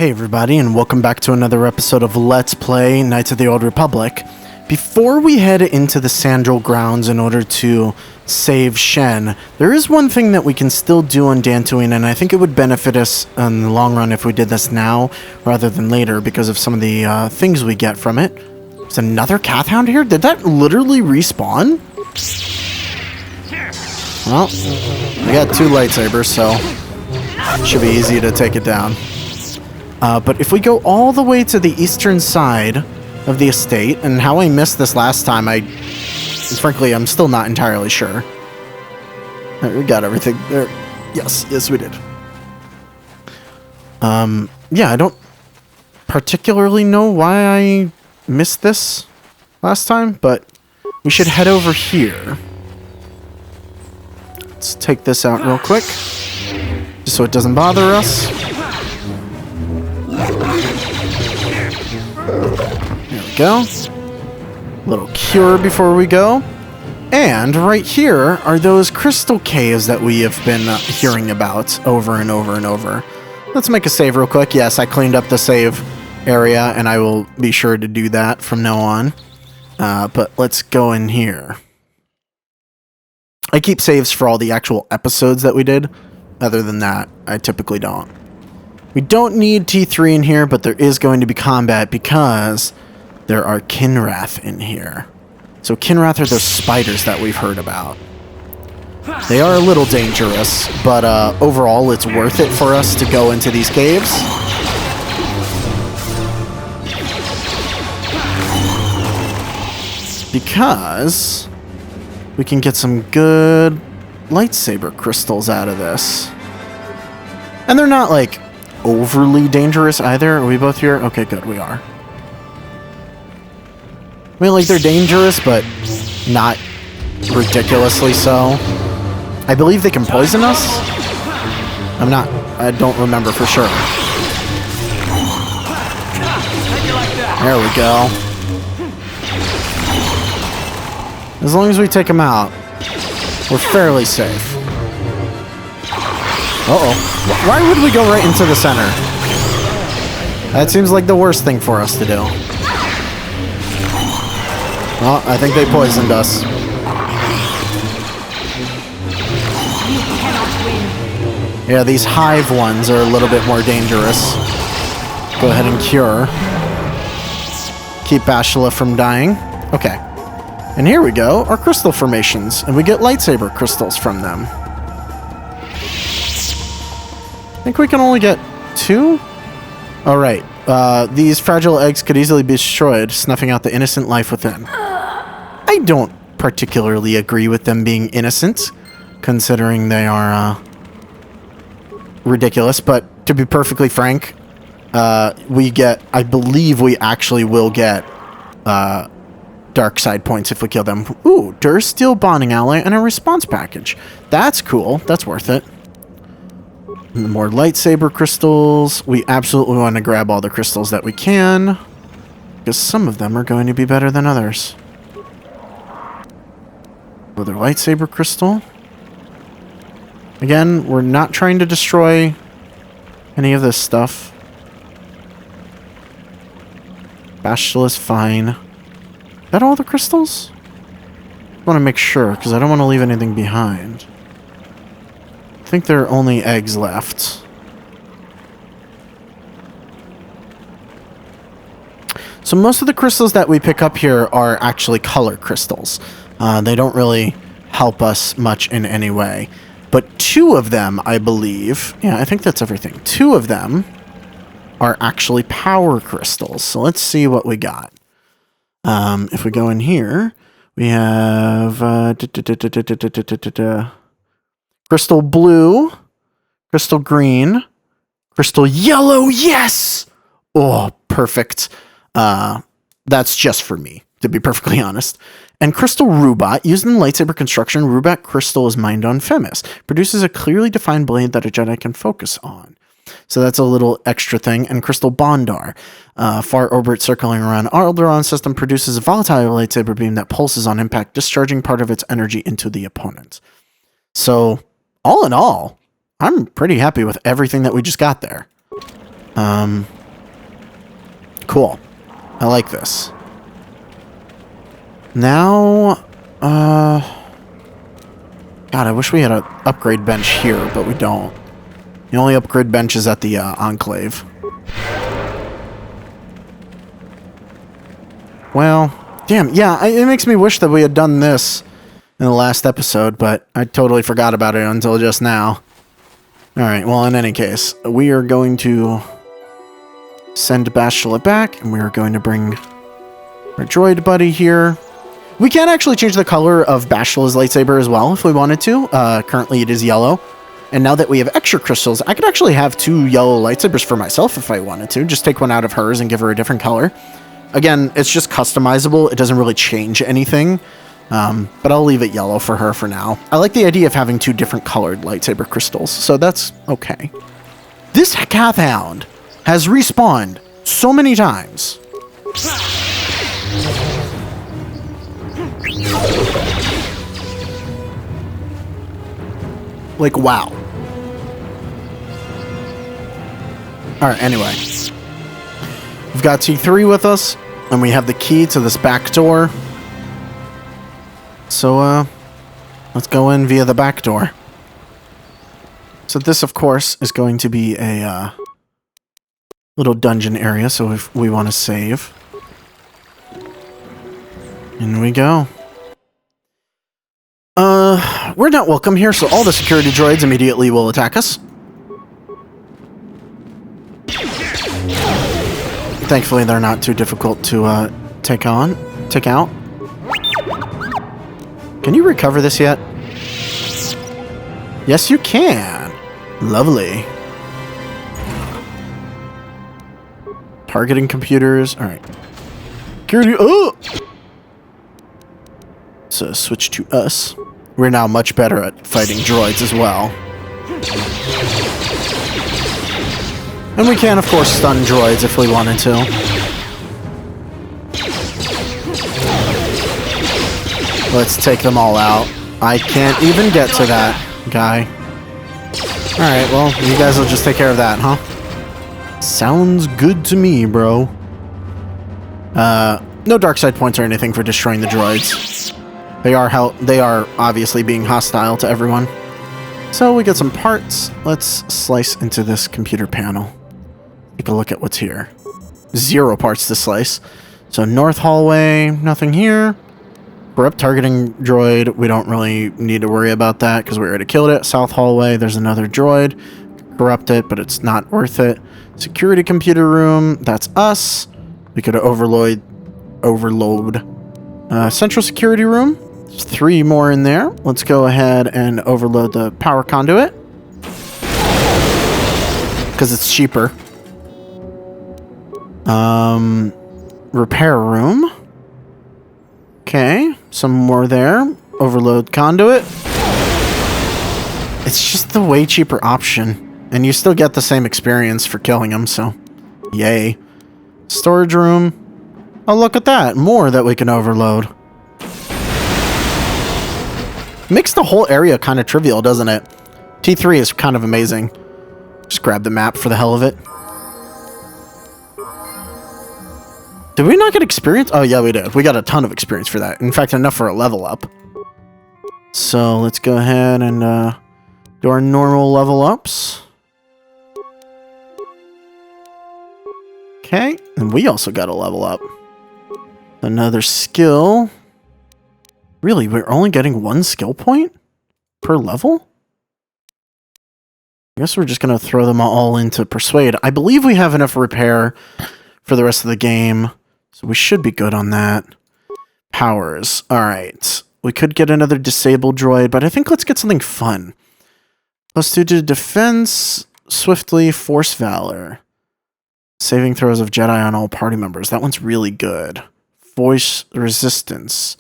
Hey everybody, and welcome back to another episode of Let's Play Knights of the Old Republic. Before we head into the Sandral grounds in order to save Shen, there is one thing that we can still do on Dantooine, and I think it would benefit us in the long run if we did this now rather than later because of some of the things we get from it. There's another Cathhound here? Did that literally respawn? Well, we got two lightsabers, so it should be easy to take it down. But if we go all the way to the eastern side of the estate, and how I missed this last time, frankly, I'm still not entirely sure. We got everything there. Yes, we did. Yeah, I don't particularly know why I missed this last time, but we should head over here. Let's take this out real quick, just so it doesn't bother us. There we go. Little cure before we go. And right here are those crystal caves that we have been hearing about over and over and over. Let's make a save real quick. Yes, I cleaned up the save area, and I will be sure to do that from now on. But let's go in here. I keep saves for all the actual episodes that we did. Other than that, I typically don't. We don't need T3 in here, but there is going to be combat because there are Kinrath in here. So Kinrath are those spiders that we've heard about. They are a little dangerous, but overall it's worth it for us to go into these caves. Because we can get some good lightsaber crystals out of this. And they're not like overly dangerous either. Are we both here? Okay, good, we are. I mean, like, they're dangerous, but not ridiculously so. I believe they can poison us. I don't remember for sure. There we go. As long as we take them out, we're fairly safe. Uh-oh. Why would we go right into the center? That seems like the worst thing for us to do. Well, I think they poisoned us. Yeah, these hive ones are a little bit more dangerous. Go ahead and cure. Keep Bashila from dying. Okay. And here we go, our crystal formations, and we get lightsaber crystals from them. I think we can only get 2? Alright, these fragile eggs could easily be destroyed, snuffing out the innocent life within. I don't particularly agree with them being innocent, considering they are ridiculous, but to be perfectly frank, I believe we actually will get dark side points if we kill them. Ooh, Dursteel bonding ally and a response package. That's cool. That's worth it. More lightsaber crystals. We absolutely want to grab all the crystals that we can, because some of them are going to be better than others. Another lightsaber crystal. Again, we're not trying to destroy any of this stuff. Bashila is fine. Is that all the crystals? I want to make sure, because I don't want to leave anything behind. I think there are only eggs left. So most of the crystals that we pick up here are actually color crystals. They don't really help us much in any way. But 2 of them, I believe... Yeah, I think that's everything. 2 of them are actually power crystals. So let's see what we got. If we go in here, we have... Crystal blue, crystal green, crystal yellow, yes! Oh, perfect. That's just for me, to be perfectly honest. And crystal rubat, used in lightsaber construction, rubat crystal is mined on Femis. Produces a clearly defined blade that a Jedi can focus on. So that's a little extra thing. And crystal bondar, far orbit circling around Alderaan system, produces a volatile lightsaber beam that pulses on impact, discharging part of its energy into the opponent. So... all in all, I'm pretty happy with everything that we just got there. Cool. I like this. Now, God, I wish we had an upgrade bench here, but we don't. The only upgrade bench is at the Enclave. Well, damn, yeah, it makes me wish that we had done this in the last episode, but I totally forgot about it until just now. Alright, well, in any case, we are going to send Bastila back, and we are going to bring our droid buddy here. We can actually change the color of Bastila's lightsaber as well, if we wanted to. Currently, it is yellow. And now that we have extra crystals, I could actually have 2 yellow lightsabers for myself if I wanted to. Just take one out of hers and give her a different color. Again, it's just customizable. It doesn't really change anything. But I'll leave it yellow for her for now. I like the idea of having 2 different colored lightsaber crystals, so that's okay. This Cath Hound has respawned so many times. Like, wow. Alright, anyway. We've got T3 with us, and we have the key to this back door. So, let's go in via the back door. So this, of course, is going to be a, little dungeon area, so if we want to save. In we go. We're not welcome here, so all the security droids immediately will attack us. Thankfully, they're not too difficult to, take out. Can you recover this yet? Yes, you can. Lovely. Targeting computers. Alright. Security. Oh! So switch to us. We're now much better at fighting droids as well. And we can, of course, stun droids if we wanted to. Let's take them all out. I can't even get to that guy. Alright, well, you guys will just take care of that, huh? Sounds good to me, bro. No dark side points or anything for destroying the droids. They are obviously being hostile to everyone. So we get some parts. Let's slice into this computer panel. Take a look at what's here. 0 parts to slice. So north hallway, nothing here. Corrupt targeting droid. We don't really need to worry about that because we already killed it. South hallway, there's another droid. Corrupt it, but it's not worth it. Security computer room, that's us. We could overload. Central security room. There's 3 more in there. Let's go ahead and overload the power conduit. Because it's cheaper. Repair room. Okay, some more there. Overload conduit. It's just the way cheaper option. And you still get the same experience for killing them, so yay. Storage room. Oh, look at that. More that we can overload. Makes the whole area kind of trivial, doesn't it? T3 is kind of amazing. Just grab the map for the hell of it. Did we not get experience? Oh, yeah, we did. We got a ton of experience for that. In fact, enough for a level up. So let's go ahead and do our normal level ups. Okay, and we also got a level up. Another skill. Really, we're only getting 1 skill point per level? I guess we're just going to throw them all into Persuade. I believe we have enough repair for the rest of the game, so we should be good on that. Powers. Alright. We could get another disabled droid, but I think let's get something fun. +2 to defense, swiftly, force valor. Saving throws of Jedi on all party members. That one's really good. Voice resistance.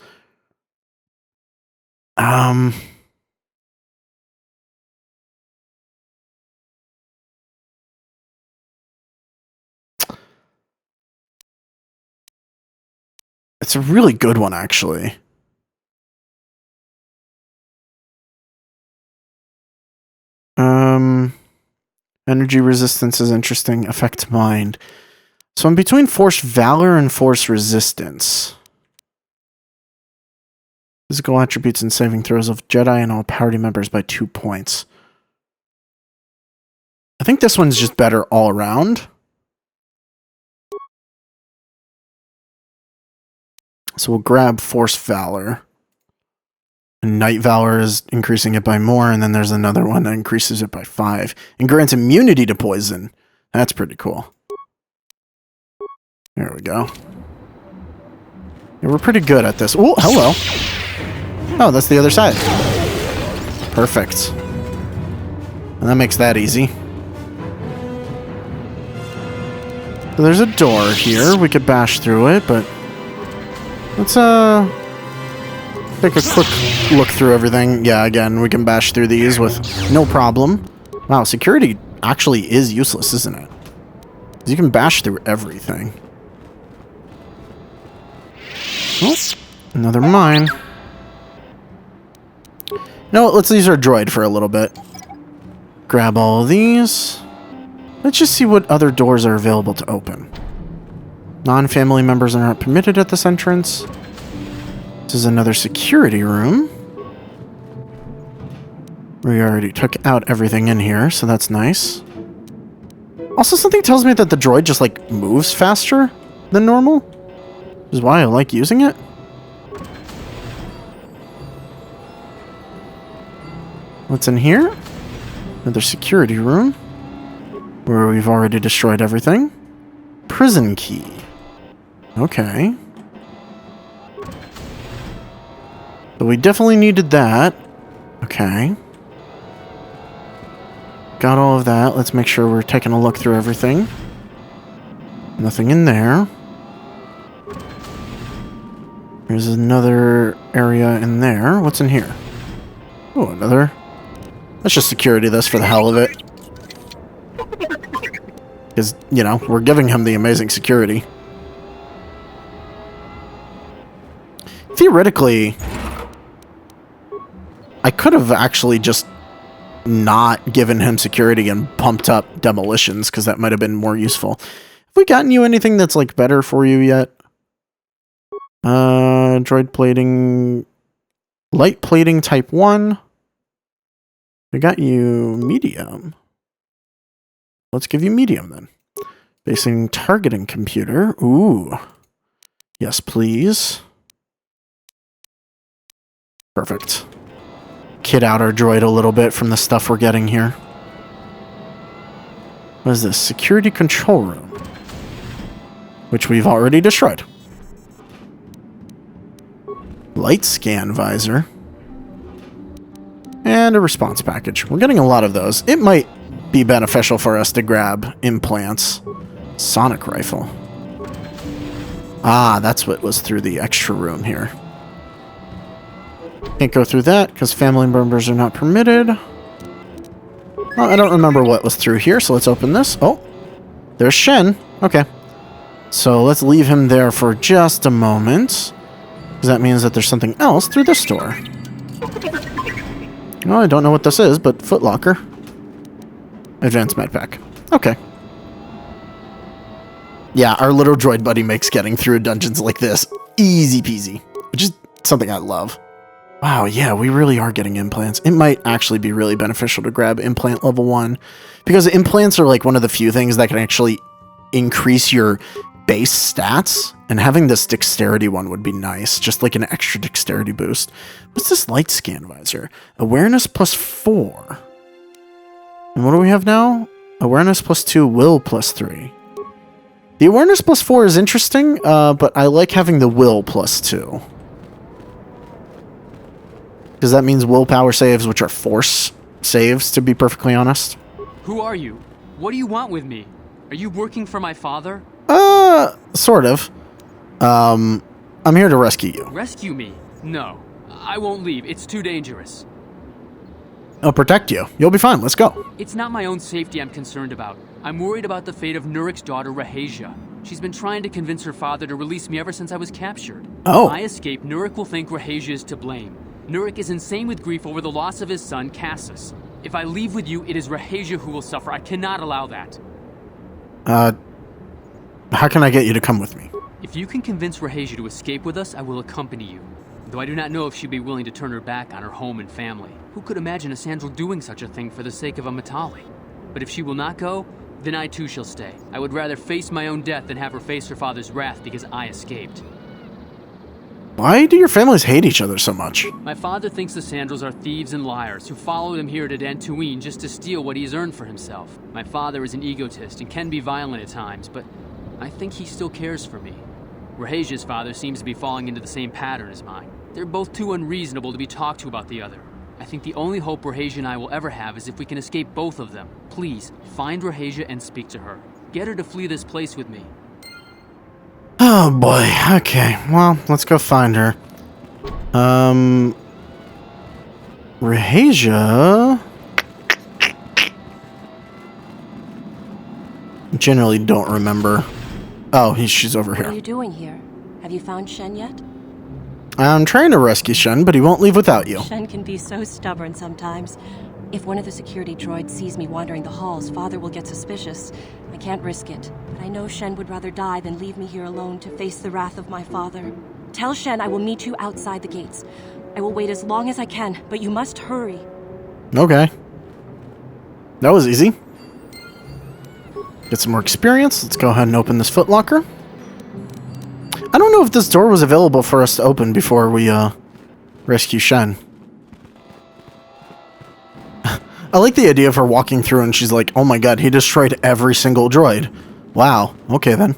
It's a really good one, actually. Energy resistance is interesting. Affect mind. So I'm between force valor and force resistance. Physical attributes and saving throws of Jedi and all party members by 2 points. I think this one's just better all around. So we'll grab Force Valor. And Night Valor is increasing it by more, and then there's another one that increases it by 5. And grants immunity to poison. That's pretty cool. There we go. Yeah, we're pretty good at this. Oh, hello. Oh, that's the other side. Perfect. And that makes that easy. So there's a door here. We could bash through it, but let's take a quick look through everything. Yeah, again, we can bash through these with no problem. Wow, security actually is useless, isn't it? 'Cause you can bash through everything. Oh, another mine. You know what? Let's use our droid for a little bit. Grab all of these. Let's just see what other doors are available to open. Non-family members are not permitted at this entrance. This is another security room. We already took out everything in here, so that's nice. Also, something tells me that the droid just, like, moves faster than normal. Which is why I like using it. What's in here? Another security room. Where we've already destroyed everything. Prison key. Okay. So we definitely needed that. Okay. Got all of that. Let's make sure we're taking a look through everything. Nothing in there. There's another area in there. What's in here? Oh, another. Let's just security this for the hell of it. Because, you know, we're giving him the amazing security. Theoretically, I could have actually just not given him security and pumped up demolitions, because that might have been more useful. Have we gotten you anything that's, like, better for you yet? Droid plating... Light plating type 1. We got you medium. Let's give you medium, then. Basing targeting computer. Ooh. Yes, please. Perfect. Kit out our droid a little bit from the stuff we're getting here. What is this? Security control room. Which we've already destroyed. Light scan visor. And a response package. We're getting a lot of those. It might be beneficial for us to grab implants. Sonic rifle. Ah, that's what was through the extra room here. Can't go through that because family members are not permitted. Well, I don't remember what was through here, so let's open this. Oh, there's Shen. Okay. So let's leave him there for just a moment. Because that means that there's something else through this door. Well, I don't know what this is, but footlocker. Advanced med pack. Okay. Yeah, our little droid buddy makes getting through dungeons like this easy peasy. Which is something I love. Wow, yeah, we really are getting implants. It might actually be really beneficial to grab implant level 1. Because implants are like one of the few things that can actually increase your base stats. And having this dexterity one would be nice. Just like an extra dexterity boost. What's this light scan visor? Awareness plus 4. And what do we have now? Awareness plus 2, will plus 3. The awareness plus 4 is interesting, but I like having the will plus 2. Because that means willpower saves, which are force saves, to be perfectly honest. Who are you? What do you want with me? Are you working for my father? Sort of. I'm here to rescue you. Rescue me? No. I won't leave. It's too dangerous. I'll protect you. You'll be fine. Let's go. It's not my own safety I'm concerned about. I'm worried about the fate of Nurik's daughter, Rahasia. She's been trying to convince her father to release me ever since I was captured. Oh. If I escape, Nurik will think Rahasia is to blame. Nurik is insane with grief over the loss of his son, Cassus. If I leave with you, it is Rahasia who will suffer. I cannot allow that. How can I get you to come with me? If you can convince Rahasia to escape with us, I will accompany you. Though I do not know if she'd be willing to turn her back on her home and family. Who could imagine a Sandral doing such a thing for the sake of a Matali? But if she will not go, then I too shall stay. I would rather face my own death than have her face her father's wrath because I escaped. Why do your families hate each other so much? My father thinks the Sandrals are thieves and liars who followed him here to Dantooine just to steal what he has earned for himself. My father is an egotist and can be violent at times, but I think he still cares for me. Rahasia's father seems to be falling into the same pattern as mine. They're both too unreasonable to be talked to about the other. I think the only hope Rahasia and I will ever have is if we can escape both of them. Please, find Rahasia and speak to her. Get her to flee this place with me. Oh boy, okay. Well, let's go find her. Rahasia... Generally don't remember. Oh, she's over What are here. you doing here? Have you found Shen yet? I'm trying to rescue Shen, but he won't leave without you. Shen can be so stubborn sometimes. If one of the security droids sees me wandering the halls, Father will get suspicious. I can't risk it, but I know Shen would rather die than leave me here alone to face the wrath of my father. Tell Shen I will meet you outside the gates. I will wait as long as I can, but you must hurry. Okay. That was easy. Get some more experience. Let's go ahead and open this footlocker. I don't know if this door was available for us to open before we rescue Shen. I like the idea of her walking through and she's like, oh my god, he destroyed every single droid. Wow. Okay then.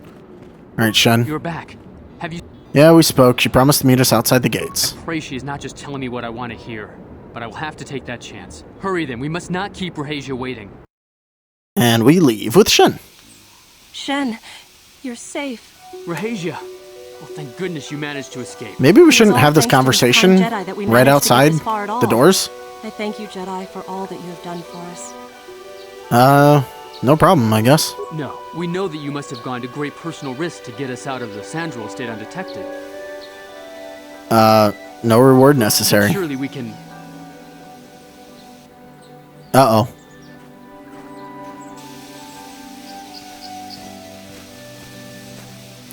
Alright, Shen. You're back. Have you... Yeah, we spoke. She promised to meet us outside the gates. Pray she is not just telling me what I want to hear. But I will have to take that chance. Hurry then, we must not keep Rahasia waiting. And we leave with Shen. Shen, you're safe. Rahasia! Well, thank goodness you managed to escape. Maybe we shouldn't all have this thanks to this kind conversation Jedi that we right managed to get outside this far at all. the doors. I thank you, Jedi, for all that you have done for us. No problem, I guess. No, we know that you must have gone to great personal risk to get us out of the Sandral state undetected. No reward necessary. Surely we can... Uh-oh.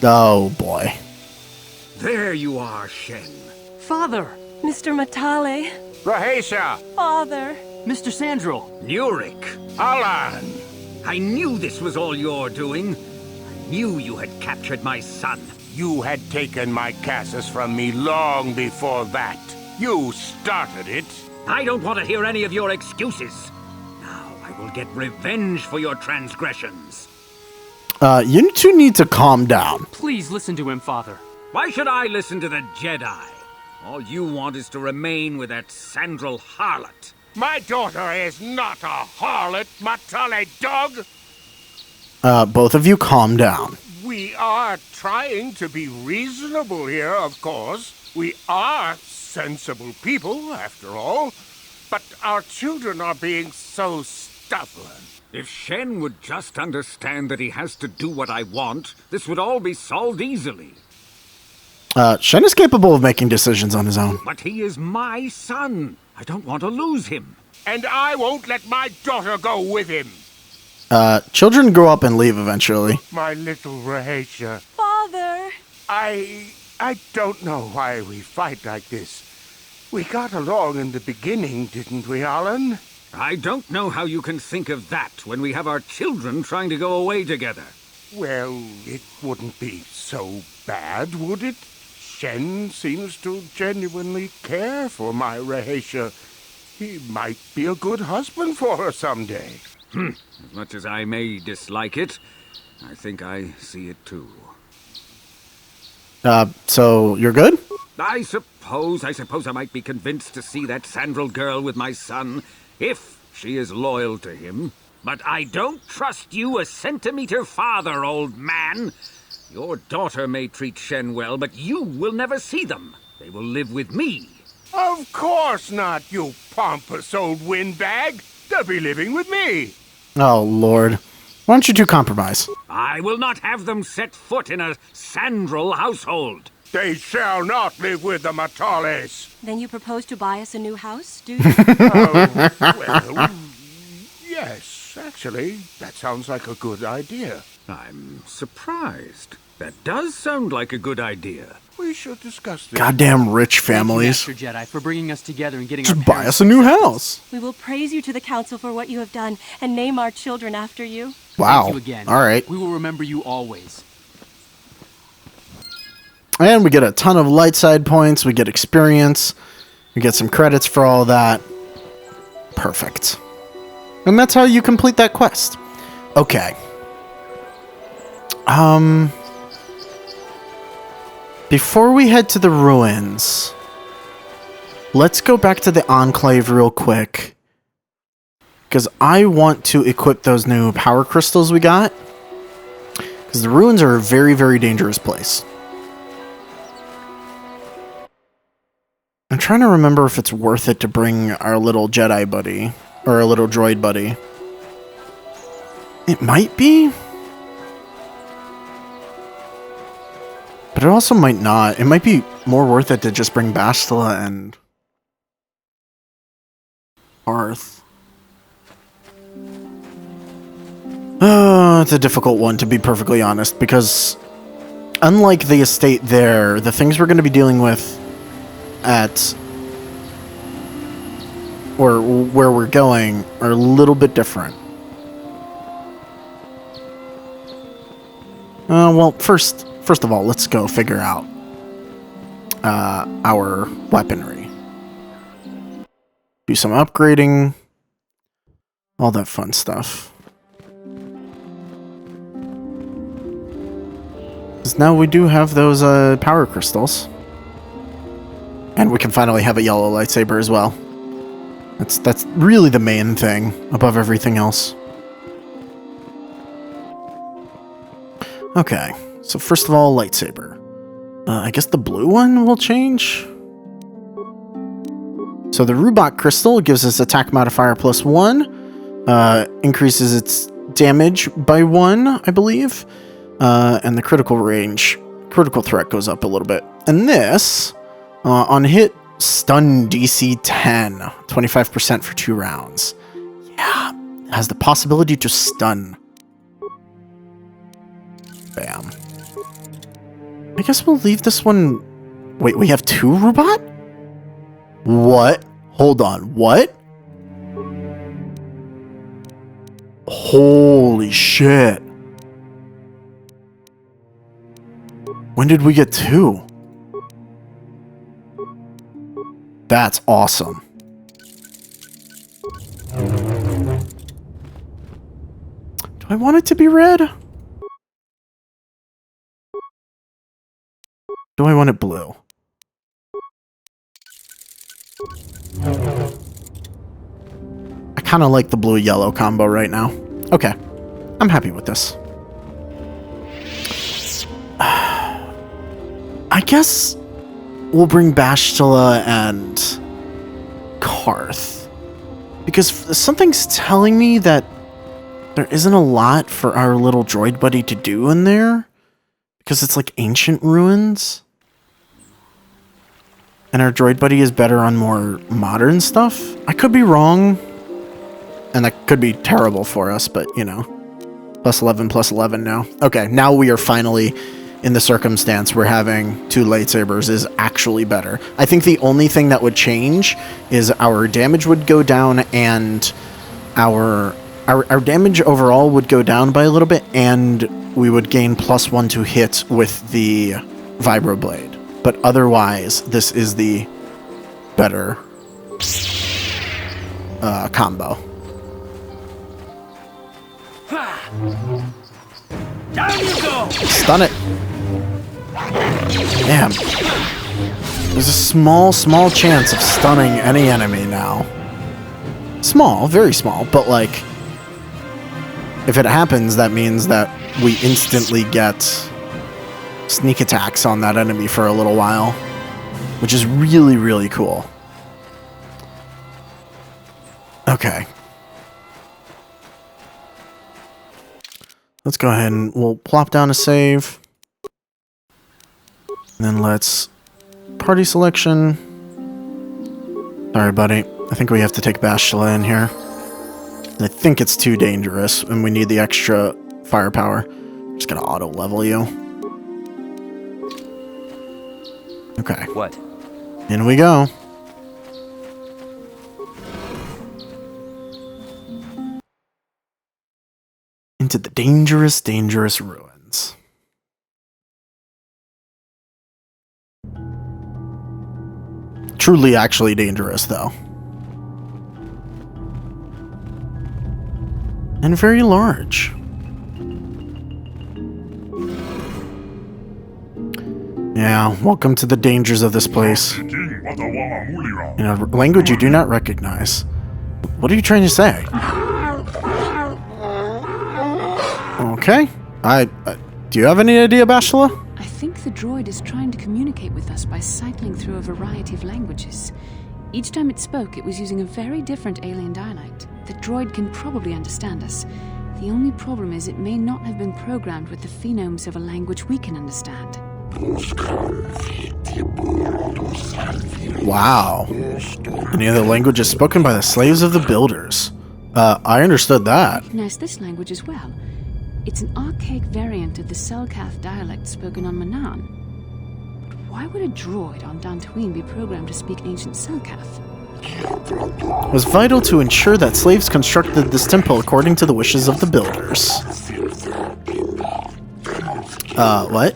Oh, boy. There you are, Shen. Father! Mr. Matale, Rahasia! Father. Mr. Sandral! Nurik! Alan! I knew this was all your doing. I knew you had captured my son. You had taken my Cassus from me long before that. You started it. I don't want to hear any of your excuses. Now I will get revenge for your transgressions. You two need to calm down. Please listen to him, Father. Why should I listen to the Jedi? All you want is to remain with that Sandral harlot. My daughter is not a harlot, Matale dog. Both of you calm down. We are trying to be reasonable here, of course. We are sensible people, after all. But our children are being so stubborn. If Shen would just understand that he has to do what I want, this would all be solved easily. Shen is capable of making decisions on his own. But he is my son. I don't want to lose him. And I won't let my daughter go with him. Children grow up and leave eventually. My little Rahasia. Father. I don't know why we fight like this. We got along in the beginning, didn't we, Alan? I don't know how you can think of that when we have our children trying to go away together. Well, it wouldn't be so bad, would it? Shen seems to genuinely care for my Rahasia. He might be a good husband for her someday. As much as I may dislike it, I think I see it too. So you're good? I suppose I might be convinced to see that Sandral girl with my son, if she is loyal to him. But I don't trust you a centimeter farther, old man. Your daughter may treat Shen well, but you will never see them. They will live with me. Of course not, you pompous old windbag. They'll be living with me. Oh, Lord. Why don't you two compromise? I will not have them set foot in a Sandral household. They shall not live with the Matales. Then you propose to buy us a new house, do you? Oh, well, Yes, actually, that sounds like a good idea. I'm surprised. That does sound like a good idea. We should discuss this. Goddamn rich Thank you, families. Master Jedi, for bringing us together and getting our Just buy parents us a new acceptance. house. We will praise you to the council for what you have done and name our children after you. Wow. Thank you again. All right. We will remember you always. And we get a ton of light side points. We get experience. We get some credits for all that. Perfect. And that's how you complete that quest. Okay. Before we head to the ruins, let's go back to the Enclave real quick. Because I want to equip those new power crystals we got. Because the ruins are a very, very dangerous place. I'm trying to remember if it's worth it to bring our little Jedi buddy, or our little droid buddy. It might be. But it also might not. It might be more worth it to just bring Bastila and Arth. It's a difficult one, to be perfectly honest, because unlike the estate there, the things we're going to be dealing with at or where we're going are a little bit different. Well, first of all, let's go figure out our weaponry. Do some upgrading, all that fun stuff. Because now we do have those power crystals. And we can finally have a yellow lightsaber as well. That's really the main thing above everything else. Okay, so first of all, lightsaber. I guess the blue one will change? So the Rubok crystal gives us attack modifier +1. Increases its damage by 1, I believe. And the critical threat goes up a little bit. And this... on hit, stun DC 10, 25% for 2 rounds. Yeah, has the possibility to stun. Bam. I guess we'll leave this one... Wait, we have 2 Robot? What? Hold on, what? Holy shit. When did we get 2? That's awesome. Do I want it to be red? Do I want it blue? I kind of like the blue-yellow combo right now. Okay. I'm happy with this. I guess we'll bring Bastila and Karth. Because something's telling me that there isn't a lot for our little droid buddy to do in there. Because it's like ancient ruins. And our droid buddy is better on more modern stuff. I could be wrong. And that could be terrible for us, but you know. +11 now. Okay, now we are finally in the circumstance where having 2 lightsabers is actually better. I think the only thing that would change is our damage would go down and our damage overall would go down by a little bit, and we would gain +1 to hit with the vibroblade. But otherwise, this is the better combo. Down you go! Stun it. Damn. There's a small chance of stunning any enemy now. Small, very small, but like, if it happens, that means that we instantly get sneak attacks on that enemy for a little while, which is really, really cool. Okay. Let's go ahead and we'll plop down a save. And then let's party selection. Sorry, buddy. I think we have to take Bastila in here. I think it's too dangerous, and we need the extra firepower. Just gonna auto level you. Okay. What? In we go. Into the dangerous, dangerous ruins. Truly, actually dangerous, though. And very large. Yeah, welcome to the dangers of this place. In a language you do not recognize. What are you trying to say? Okay. Do you have any idea, Bashla? I think the droid is trying to communicate with us by cycling through a variety of languages. Each time it spoke, it was using a very different alien dialect. The droid can probably understand us. The only problem is it may not have been programmed with the phonemes of a language we can understand. Wow. Any other languages spoken by the slaves of the builders? I understood that. Recognize this language as well. It's an archaic variant of the Selkath dialect spoken on Manan. But why would a droid on Dantooine be programmed to speak ancient Selkath? It was vital to ensure that slaves constructed this temple according to the wishes of the builders. What?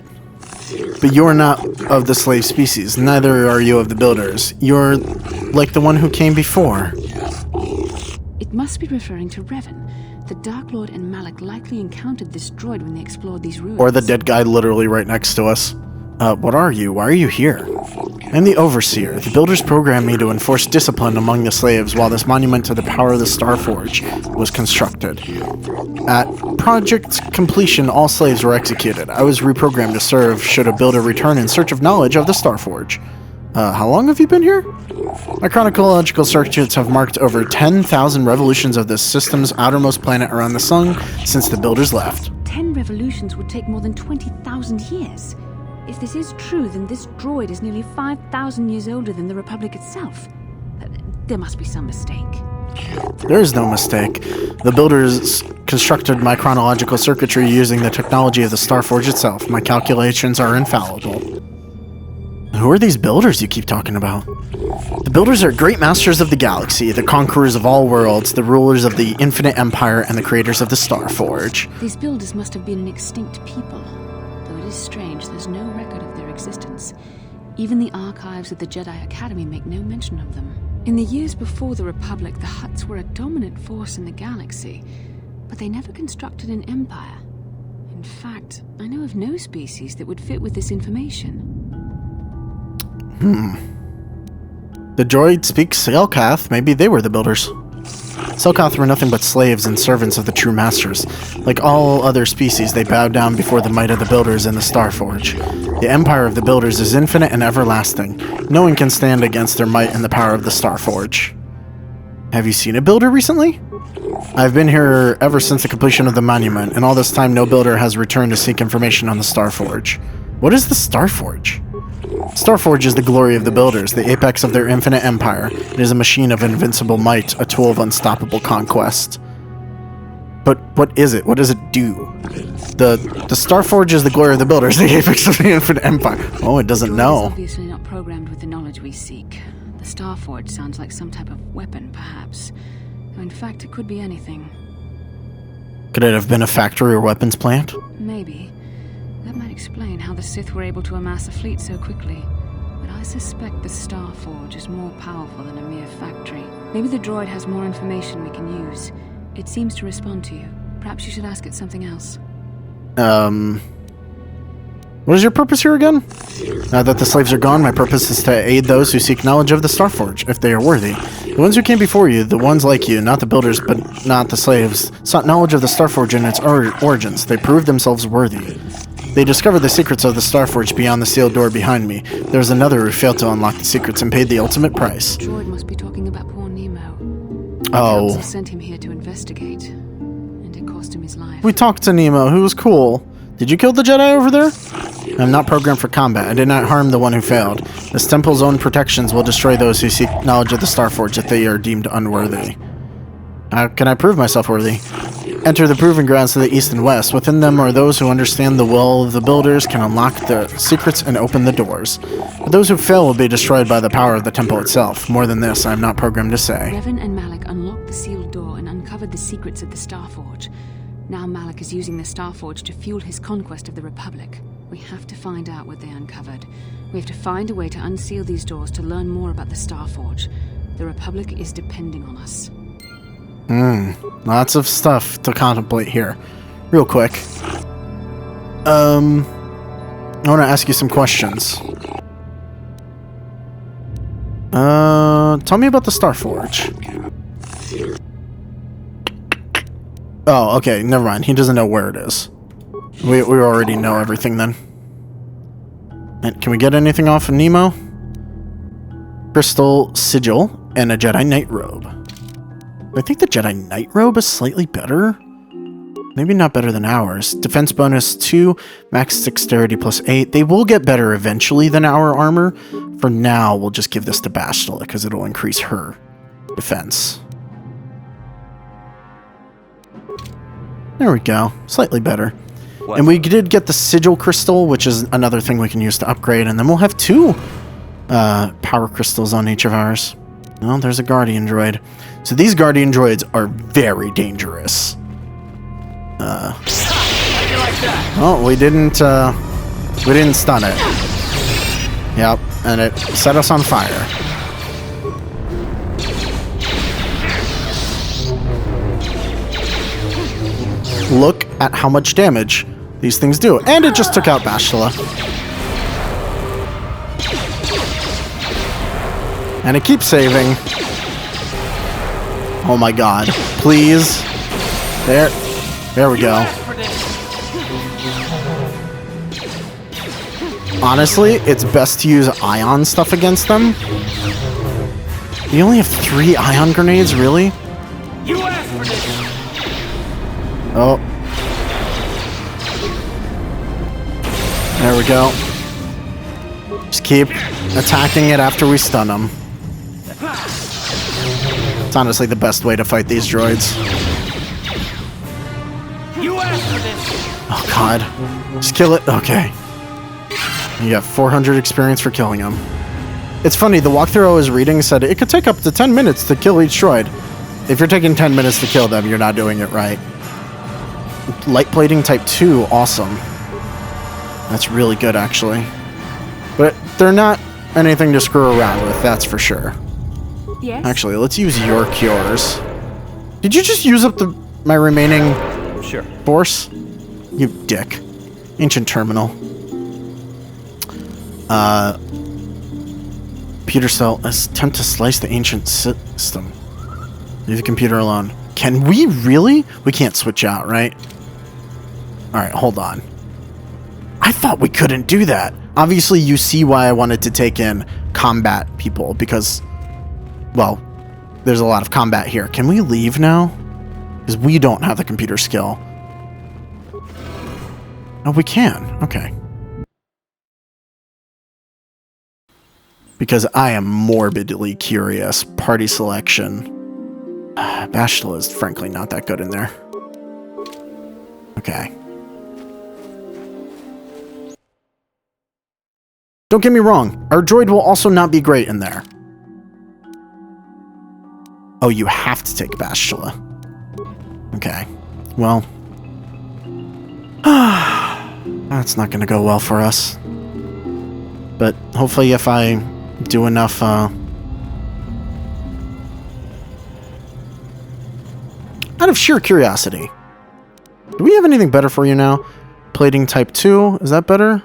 But you're not of the slave species, neither are you of the builders. You're like the one who came before. It must be referring to Revan. The Dark Lord and Malik likely encountered this droid when they explored these ruins. Or the dead guy literally right next to us. What are you? Why are you here? I'm the Overseer. The builders programmed me to enforce discipline among the slaves while this monument to the power of the Starforge was constructed. At project completion, all slaves were executed. I was reprogrammed to serve should a builder return in search of knowledge of the Starforge. How long have you been here? My chronological circuits have marked over 10,000 revolutions of the system's outermost planet around the sun since the builders left. 10 revolutions would take more than 20,000 years. If this is true, then this droid is nearly 5,000 years older than the Republic itself. There must be some mistake. There is no mistake. The builders constructed my chronological circuitry using the technology of the Starforge itself. My calculations are infallible. Who are these builders you keep talking about? The builders are great masters of the galaxy, the conquerors of all worlds, the rulers of the infinite empire, and the creators of the Starforge. These builders must have been an extinct people. Though it is strange, there's no record of their existence. Even the archives of the Jedi Academy make no mention of them. In the years before the Republic, the Hutts were a dominant force in the galaxy, but they never constructed an empire. In fact, I know of no species that would fit with this information. The droid speaks Selkath. Maybe they were the builders. Selkath were nothing but slaves and servants of the true masters. Like all other species, they bowed down before the might of the builders in the Starforge. The empire of the builders is infinite and everlasting. No one can stand against their might and the power of the Starforge. Have you seen a builder recently? I've been here ever since the completion of the monument, and all this time no builder has returned to seek information on the Starforge. What is the Starforge? Starforge is the glory of the builders, the apex of their infinite empire. It is a machine of invincible might, a tool of unstoppable conquest. But what is it? What does it do? The Starforge is the glory of the builders, the apex of the infinite empire. Oh, it doesn't know. It's obviously not programmed with the knowledge we seek. The Starforge sounds like some type of weapon, perhaps. Though in fact, it could be anything. Could it have been a factory or weapons plant? Maybe. That might explain how the Sith were able to amass a fleet so quickly. But I suspect the Starforge is more powerful than a mere factory. Maybe the droid has more information we can use. It seems to respond to you. Perhaps you should ask it something else. What is your purpose here again? Now that the slaves are gone, my purpose is to aid those who seek knowledge of the Starforge, if they are worthy. The ones who came before you, the ones like you, not the builders but not the slaves, sought knowledge of the Starforge and its origins. They proved themselves worthy. They discovered the secrets of the Starforge beyond the sealed door behind me. There was another who failed to unlock the secrets and paid the ultimate price. The droid must be talking about poor Nemo. Oh. The Council sent him here to investigate, and it cost him his life. We talked to Nemo, who was cool. Did you kill the Jedi over there? I'm not programmed for combat. I did not harm the one who failed. This temple's own protections will destroy those who seek knowledge of the Starforge if they are deemed unworthy. How can I prove myself worthy? Enter the proving grounds to the east and west. Within them are those who understand the will of the builders, can unlock the secrets and open the doors. But those who fail will be destroyed by the power of the temple itself. More than this, I am not programmed to say. Revan and Malik unlocked the sealed door and uncovered the secrets of the Starforge. Now Malik is using the Starforge to fuel his conquest of the Republic. We have to find out what they uncovered. We have to find a way to unseal these doors to learn more about the Starforge. The Republic is depending on us. Lots of stuff to contemplate here. Real quick. I want to ask you some questions. Tell me about the Starforge. Oh, okay, never mind. He doesn't know where it is. We already know everything then. And can we get anything off of Nemo? Crystal Sigil and a Jedi Knight Robe. I think the Jedi Knight Robe is slightly better. Maybe not better than ours. Defense bonus 2, max dexterity plus 8. They will get better eventually than our armor. For now, we'll just give this to Bastila because it'll increase her defense. There we go. Slightly better. What? And we did get the Sigil Crystal, which is another thing we can use to upgrade. And then we'll have 2 power crystals on each of ours. Oh, there's a Guardian Droid. So these Guardian Droids are very dangerous. Oh, we didn't stun it. Yep, and it set us on fire. Look at how much damage these things do. And it just took out Bastila. And it keeps saving. Oh my god. Please. There we go. Honestly, it's best to use ion stuff against them. You only have 3 ion grenades, really? Oh. There we go. Just keep attacking it after we stun them. It's honestly the best way to fight these droids. Oh god. Just kill it. Okay. You got 400 experience for killing them. It's funny, the walkthrough I was reading said it could take up to 10 minutes to kill each droid. If you're taking 10 minutes to kill them, you're not doing it right. Light plating type 2, awesome. That's really good, actually. But they're not anything to screw around with, that's for sure. Yes? Actually, let's use your cures. Did you just use up my remaining force? You dick. Ancient terminal. Computer cell. Attempt to slice the ancient system. Leave the computer alone. Can we really? We can't switch out, right? Alright, hold on. I thought we couldn't do that. Obviously, you see why I wanted to take in combat people, because, well, there's a lot of combat here. Can we leave now? Because we don't have the computer skill. Oh, we can. Okay. Because I am morbidly curious. Party selection. Bastila is frankly not that good in there. Okay. Don't get me wrong. Our droid will also not be great in there. Oh, you have to take Bastila. Okay. Well. That's not going to go well for us. But hopefully if I do enough, out of sheer curiosity, do we have anything better for you now? Plating type 2, is that better?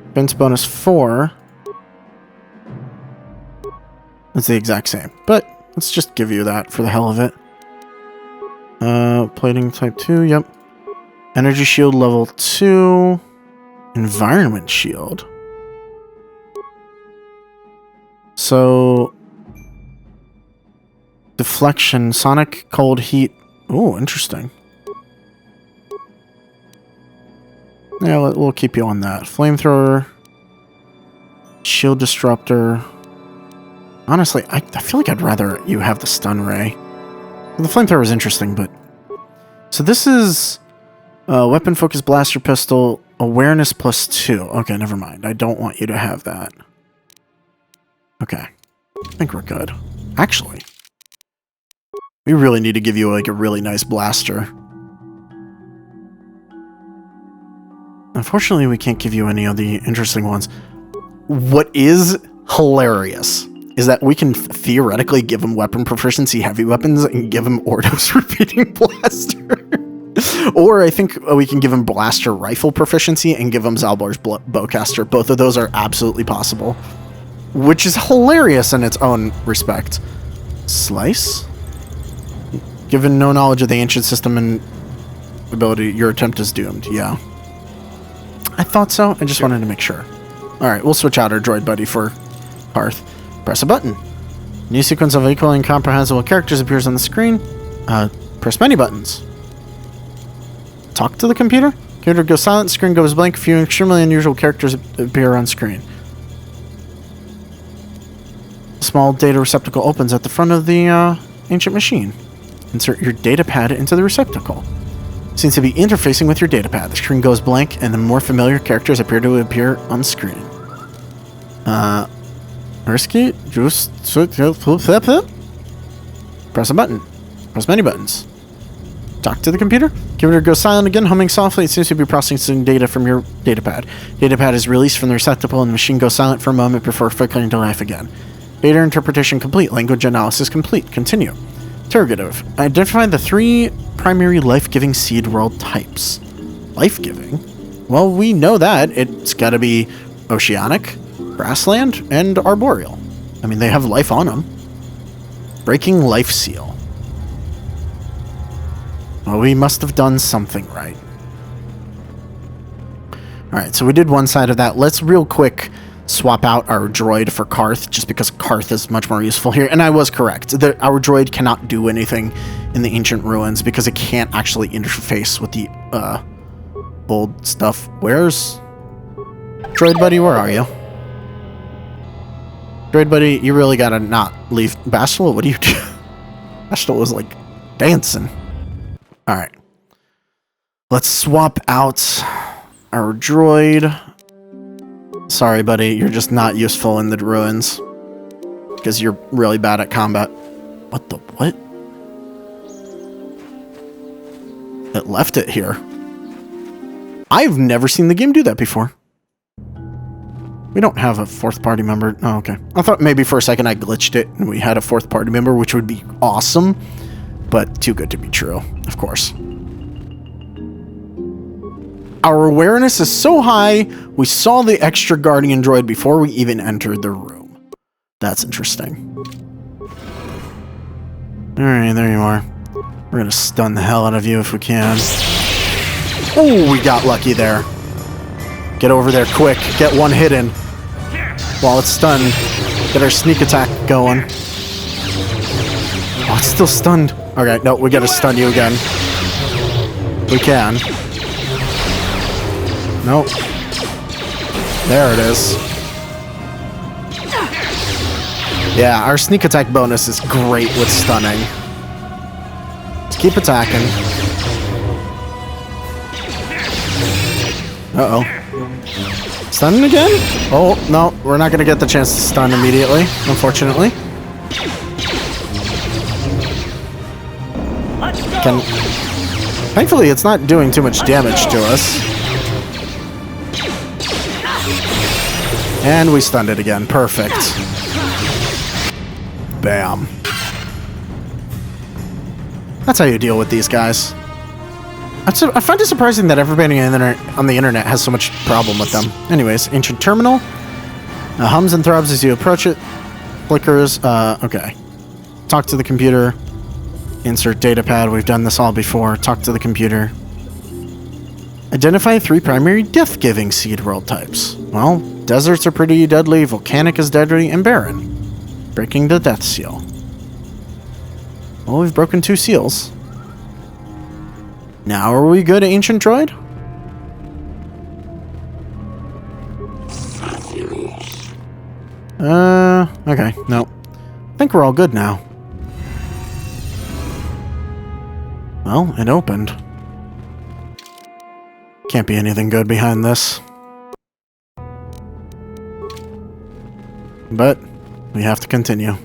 Defense bonus 4. It's the exact same, but let's just give you that for the hell of it. Plating type 2, yep. Energy shield level 2. Environment shield. So, deflection, sonic, cold, heat. Oh, interesting. Yeah, we'll keep you on that. Flamethrower, shield disruptor. Honestly, I feel like I'd rather you have the stun ray. The flamethrower is interesting, but... So this is... weapon focus blaster pistol, awareness +2. Okay, never mind. I don't want you to have that. Okay. I think we're good. Actually, we really need to give you like a really nice blaster. Unfortunately, we can't give you any of the interesting ones. What is hilarious is that we can theoretically give him weapon proficiency heavy weapons and give him Ordos repeating blaster. Or I think we can give him blaster rifle proficiency and give him Zalbar's bowcaster. Both of those are absolutely possible. Which is hilarious in its own respect. Slice? Given no knowledge of the ancient system and ability, your attempt is doomed. Yeah. I thought so. I just wanted to make sure. Alright, we'll switch out our droid buddy for Parth. Press a button. New sequence of equally incomprehensible characters appears on the screen. Press many buttons. Talk to the computer. Computer goes silent, screen goes blank. A few extremely unusual characters appear on screen. A small data receptacle opens at the front of the ancient machine. Insert your data pad into the receptacle. Seems to be interfacing with your data pad. The screen goes blank, and the more familiar characters appear on screen. Risky, juice, press a button. Press many buttons. Talk to the computer. Computer goes silent again, humming softly. It seems to be processing data from your datapad. Datapad is released from the receptacle, and the machine goes silent for a moment before flickering to life again. Data interpretation complete. Language analysis complete. Continue. Interrogative. Identify the 3 primary life-giving seed world types. Life-giving? Well, we know that. It's got to be oceanic, grassland, and arboreal. I mean, they have life on them. Breaking life seal. Well, we must have done something right. Alright, so we did one side of that. Let's real quick swap out our droid for Karth, just because Karth is much more useful here. And I was correct. Our droid cannot do anything in the ancient ruins because it can't actually interface with the old stuff. Where's... Droid buddy, where are you? Droid buddy, you really gotta not leave... Bastel, what do you do? Bastel was like dancing. Alright. Let's swap out our droid. Sorry, buddy. You're just not useful in the ruins. Because you're really bad at combat. What the... what? It left it here. I've never seen the game do that before. We don't have a 4th party member. Oh, okay. I thought maybe for a second I glitched it and we had a 4th party member, which would be awesome. But too good to be true, of course. Our awareness is so high, we saw the extra guardian droid before we even entered the room. That's interesting. Alright, there you are. We're gonna stun the hell out of you if we can. Oh, we got lucky there. Get over there quick. Get one hit in. While it's stunned. Get our sneak attack going. Oh, it's still stunned. Okay, no, we gotta stun you again. We can. Nope. There it is. Yeah, our sneak attack bonus is great with stunning. Let's keep attacking. Uh-oh. Stun again? Oh, no, we're not gonna get the chance to stun immediately, unfortunately. Thankfully, it's not doing too much damage to us. And we stunned it again. Perfect. Bam. That's how you deal with these guys. I find it surprising that everybody on the internet has so much problem with them. Anyways, ancient terminal. Hums and throbs as you approach it. Flickers. Okay. Talk to the computer. Insert datapad. We've done this all before. Talk to the computer. Identify 3 primary death-giving seed world types. Well, deserts are pretty deadly, volcanic is deadly, and barren. Breaking the death seal. Well, we've broken 2 seals. Now are we good, ancient droid? Okay, no. I think we're all good now. Well, it opened. Can't be anything good behind this. But we have to continue.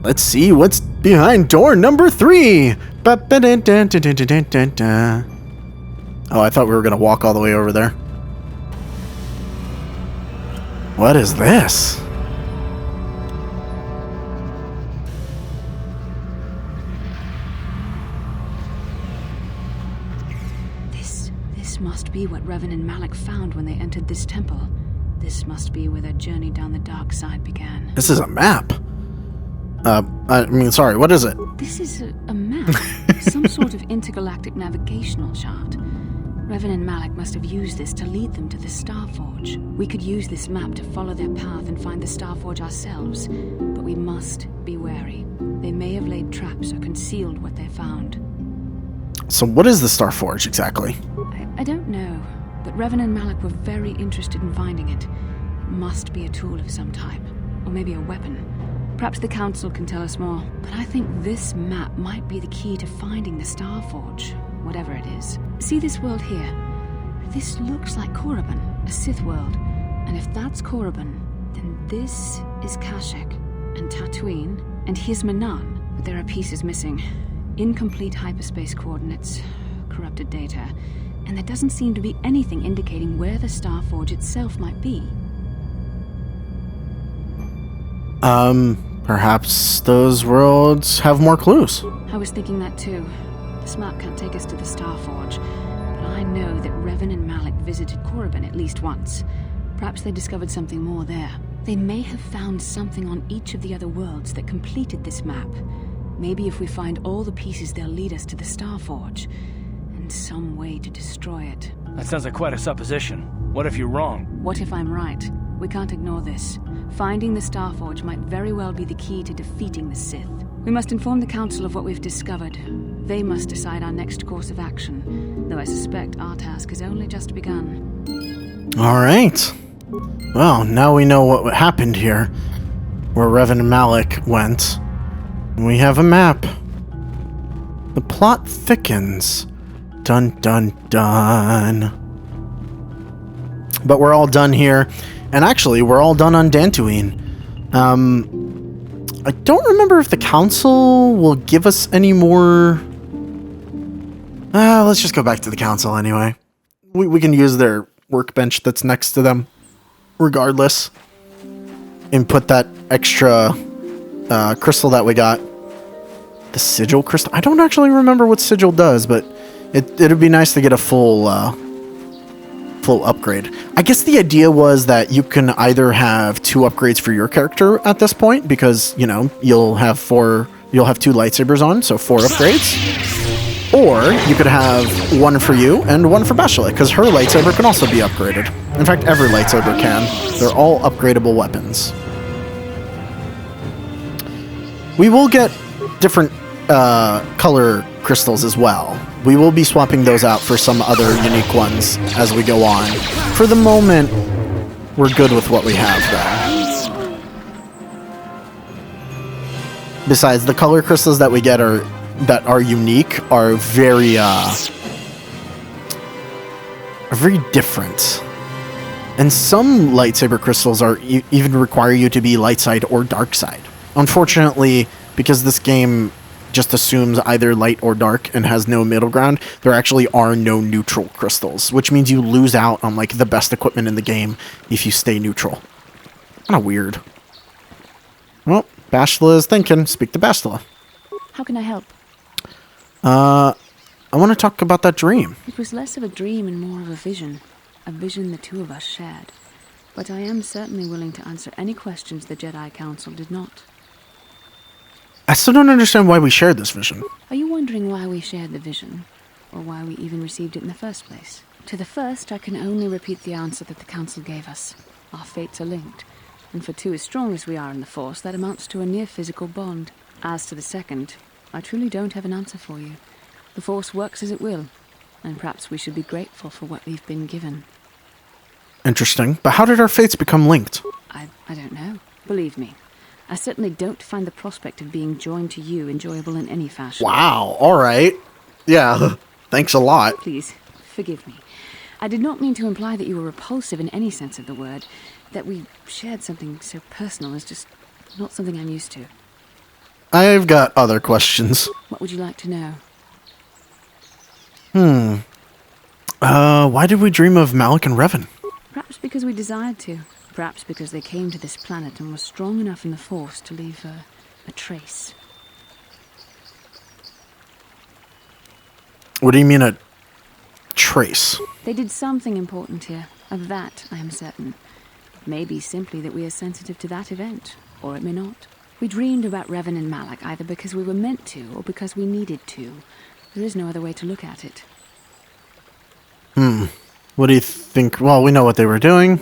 Let's see what's behind door number 3. Oh, I thought we were going to walk all the way over there. What is this? This must be what Revan and Malik found when they entered this temple. This must be where their journey down the dark side began. This is a map. Sorry, what is it? This is a map. Some sort of intergalactic navigational chart. Revan and Malik must have used this to lead them to the Starforge. We could use this map to follow their path and find the Starforge ourselves, but we must be wary. They may have laid traps or concealed what they found. So what is the Starforge exactly? I don't know, but Revan and Malik were very interested in finding it. It must be a tool of some type, or maybe a weapon. Perhaps the Council can tell us more, but I think this map might be the key to finding the Starforge, whatever it is. See this world here? This looks like Korriban, a Sith world. And if that's Korriban, then this is Kashyyyk, and Tatooine, and here's Manan. But there are pieces missing. Incomplete hyperspace coordinates, corrupted data, and there doesn't seem to be anything indicating where the Starforge itself might be. Perhaps those worlds have more clues. I was thinking that too. This map can't take us to the Starforge, but I know that Revan and Malik visited Korriban at least once. Perhaps they discovered something more there. They may have found something on each of the other worlds that completed this map. Maybe if we find all the pieces, they'll lead us to the Starforge, and some way to destroy it. That sounds like quite a supposition. What if you're wrong? What if I'm right? We can't ignore this. Finding the Starforge might very well be the key to defeating the Sith. We must inform the Council of what we've discovered. They must decide our next course of action, though I suspect our task has only just begun. All right. Well, now we know what happened here, where Revan and Malik went. We have a map. The plot thickens. Dun, dun, dun. But we're all done here. And actually, we're all done on Dantooine. I don't remember if the Council will give us any more... let's just go back to the Council anyway. We can use their workbench that's next to them, regardless. And put that extra crystal that we got. The sigil crystal? I don't actually remember what sigil does, but it'd be nice to get a full upgrade. I guess the idea was that you can either have 2 upgrades for your character at this point, because, you know, you'll have 2 lightsabers on, so 4 upgrades. Or you could have 1 for you and 1 for Basilisk, because her lightsaber can also be upgraded. In fact, every lightsaber can. They're all upgradable weapons. We will get different color crystals as well. We will be swapping those out for some other unique ones as we go on. For the moment, we're good with what we have, though. Besides, the color crystals that we get that are unique are very different. And some lightsaber crystals even require you to be light side or dark side. Unfortunately, because this game just assumes either light or dark and has no middle ground, there actually are no neutral crystals, which means you lose out on like the best equipment in the game if you stay neutral. Kind of weird. Well, Bastila is thinking. Speak to Bastila. How can I help? I want to talk about that dream. It was less of a dream and more of a vision the 2 of us shared. But I am certainly willing to answer any questions the Jedi Council did not. I still don't understand why we shared this vision. Are you wondering why we shared the vision? Or why we even received it in the first place? To the first, I can only repeat the answer that the Council gave us. Our fates are linked. And for 2 as strong as we are in the Force, that amounts to a near-physical bond. As to the second, I truly don't have an answer for you. The Force works as it will, and perhaps we should be grateful for what we've been given. Interesting. But how did our fates become linked? I don't know. Believe me, I certainly don't find the prospect of being joined to you enjoyable in any fashion. Wow, alright. Yeah, thanks a lot. Please, forgive me. I did not mean to imply that you were repulsive in any sense of the word. That we shared something so personal is just not something I'm used to. I've got other questions. What would you like to know? Why did we dream of Malik and Revan? Perhaps because we desired to. Perhaps because they came to this planet and were strong enough in the Force to leave a trace. What do you mean a trace? They did something important here. Of that, I am certain. It may be simply that we are sensitive to that event, or it may not. We dreamed about Revan and Malik either because we were meant to, or because we needed to. There is no other way to look at it. What do you think? Well, we know what they were doing.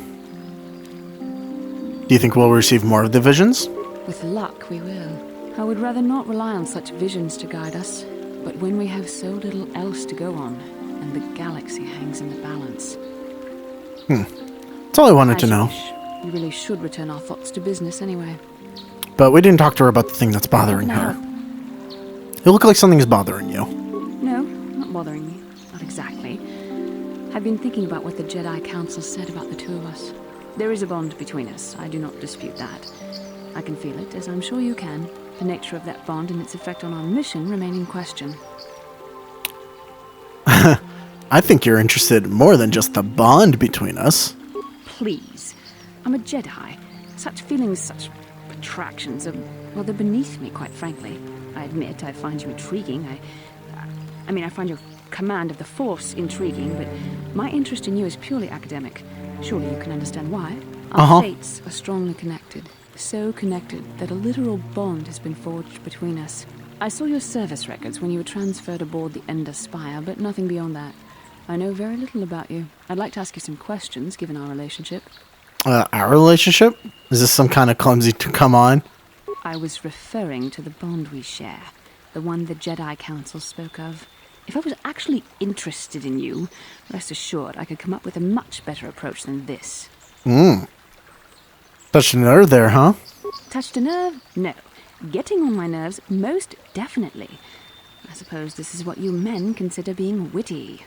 Do you think we'll receive more of the visions? With luck, we will. I would rather not rely on such visions to guide us. But when we have so little else to go on, and the galaxy hangs in the balance... That's all I wanted to know. We really should return our thoughts to business anyway. But we didn't talk to her about the thing that's bothering her. It looked like something's bothering you. No, not bothering me. Not exactly. I've been thinking about what the Jedi Council said about the two of us. There is a bond between us. I do not dispute that. I can feel it, as I'm sure you can. The nature of that bond and its effect on our mission remain in question. I think you're interested more than just the bond between us. Please. I'm a Jedi. Such feelings, such attractions are, well, they're beneath me, quite frankly. I admit I find you intriguing. I find your command of the Force intriguing, but my interest in you is purely academic. Surely you can understand why. Our fates are strongly connected. So connected that a literal bond has been forged between us. I saw your service records when you were transferred aboard the Ender Spire, but nothing beyond that. I know very little about you. I'd like to ask you some questions, given our relationship. Our relationship? Is this some kind of clumsy to come on? I was referring to the bond we share. The one the Jedi Council spoke of. If I was actually interested in you, rest assured I could come up with a much better approach than this. Touched a nerve there, huh? Touched a nerve? No. Getting on my nerves, most definitely. I suppose this is what you men consider being witty.